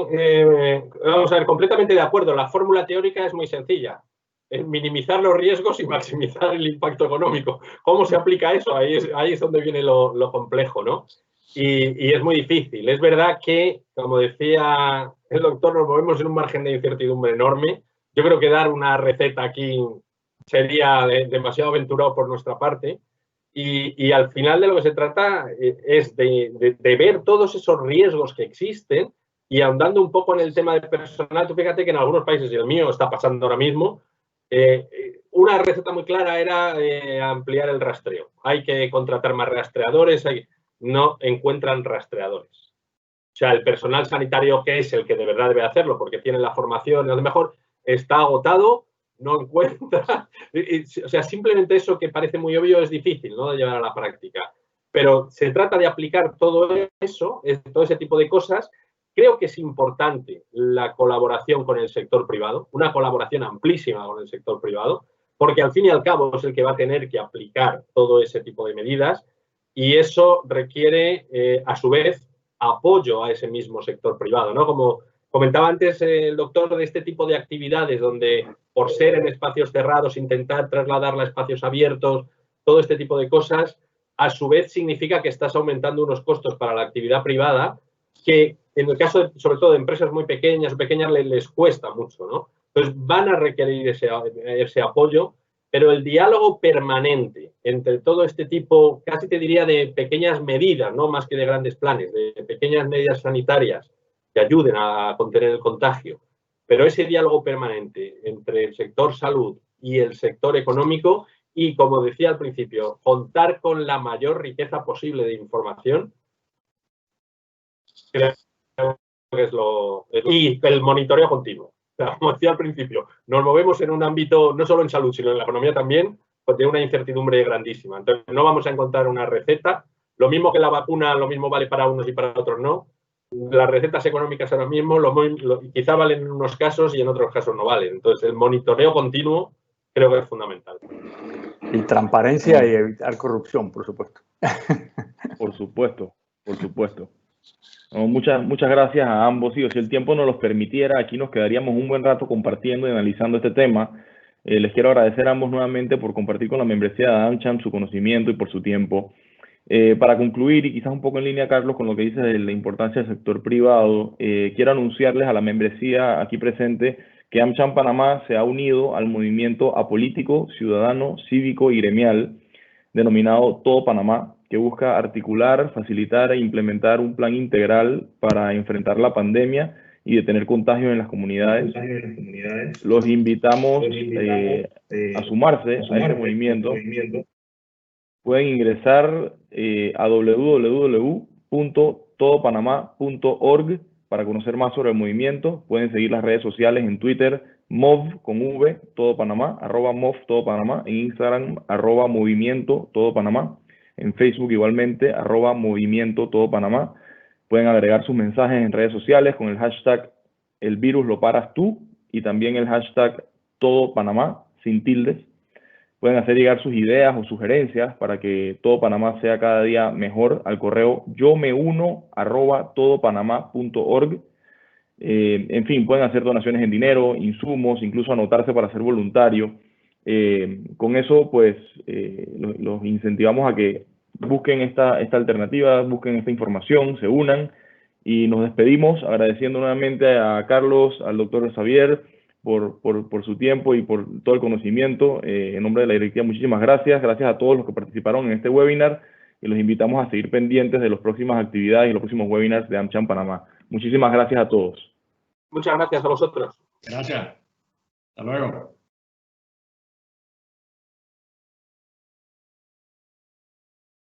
B: vamos a ver, completamente de acuerdo. La fórmula teórica es muy sencilla. Es minimizar los riesgos y maximizar el impacto económico. ¿Cómo se aplica eso? Ahí es donde viene lo complejo, ¿no? Y es muy difícil. Es verdad que, como decía el doctor, nos movemos en un margen de incertidumbre enorme. Yo creo que dar una receta aquí sería demasiado aventurado por nuestra parte. Y al final de lo que se trata es de ver todos esos riesgos que existen. Y ahondando un poco en el tema de personal, tú fíjate que en algunos países, y el mío está pasando ahora mismo, una receta muy clara era ampliar el rastreo. Hay que contratar más rastreadores, no encuentran rastreadores. O sea, el personal sanitario, que es el que de verdad debe hacerlo, porque tiene la formación, a lo mejor está agotado, no encuentra. O sea, simplemente eso que parece muy obvio es difícil, ¿no?, de llevar a la práctica. Pero se trata de aplicar todo eso, todo ese tipo de cosas. Creo que es importante la colaboración con el sector privado, una colaboración amplísima con el sector privado, porque al fin y al cabo es el que va a tener que aplicar todo ese tipo de medidas y eso requiere, a su vez, apoyo a ese mismo sector privado, ¿no? Como comentaba antes el doctor, de este tipo de actividades donde, por ser en espacios cerrados, intentar trasladarla a espacios abiertos, todo este tipo de cosas, a su vez significa que estás aumentando unos costos para la actividad privada que, en el caso, sobre todo de empresas muy pequeñas les cuesta mucho, ¿no? Entonces, van a requerir ese apoyo, pero el diálogo permanente entre todo este tipo, casi te diría, de pequeñas medidas, no más que de grandes planes, de pequeñas medidas sanitarias que ayuden a contener el contagio, pero ese diálogo permanente entre el sector salud y el sector económico y, como decía al principio, contar con la mayor riqueza posible de información, creo que es y el monitoreo continuo. Como decía al principio, nos movemos en un ámbito, no solo en salud, sino en la economía también, pues de una incertidumbre grandísima. Entonces, no vamos a encontrar una receta. Lo mismo que la vacuna, lo mismo vale para unos y para otros no. Las recetas económicas ahora mismo quizá valen en unos casos y en otros casos no valen. Entonces, el monitoreo continuo creo que es fundamental.
C: Y transparencia y evitar corrupción, por supuesto.
A: Por supuesto, por supuesto. No, muchas gracias a ambos. Sí, si el tiempo nos los permitiera, aquí nos quedaríamos un buen rato compartiendo y analizando este tema. Les quiero agradecer a ambos nuevamente por compartir con la membresía de AmCham su conocimiento y por su tiempo. Para concluir, y quizás un poco en línea, Carlos, con lo que dices de la importancia del sector privado, quiero anunciarles a la membresía aquí presente que AmCham Panamá se ha unido al movimiento apolítico, ciudadano, cívico y gremial denominado Todo Panamá, que busca articular, facilitar e implementar un plan integral para enfrentar la pandemia y detener contagios en las comunidades. Los invitamos a sumarse a este movimiento. Pueden ingresar a www.todopanamá.org para conocer más sobre el movimiento. Pueden seguir las redes sociales en Twitter, MOV con V, Todo Panamá, @MOV Todo Panamá, en Instagram, @Movimiento Todo Panamá, en Facebook igualmente, @Movimiento Todo Panamá. Pueden agregar sus mensajes en redes sociales con el hashtag El virus lo paras tú y también el hashtag Todo Panamá, sin tildes. Pueden hacer llegar sus ideas o sugerencias para que Todo Panamá sea cada día mejor al correo yomeuno@todopanamá.org. En fin, pueden hacer donaciones en dinero, insumos, incluso anotarse para ser voluntario. Con eso, pues, los incentivamos a que busquen esta alternativa, busquen esta información, se unan y nos despedimos agradeciendo nuevamente a Carlos, al doctor Xavier, por su tiempo y por todo el conocimiento. En nombre de la directiva, muchísimas gracias. Gracias a todos los que participaron en este webinar y los invitamos a seguir pendientes de las próximas actividades y los próximos webinars de AmCham Panamá. Muchísimas gracias a todos.
B: Muchas gracias a vosotros.
E: Gracias. Hasta luego.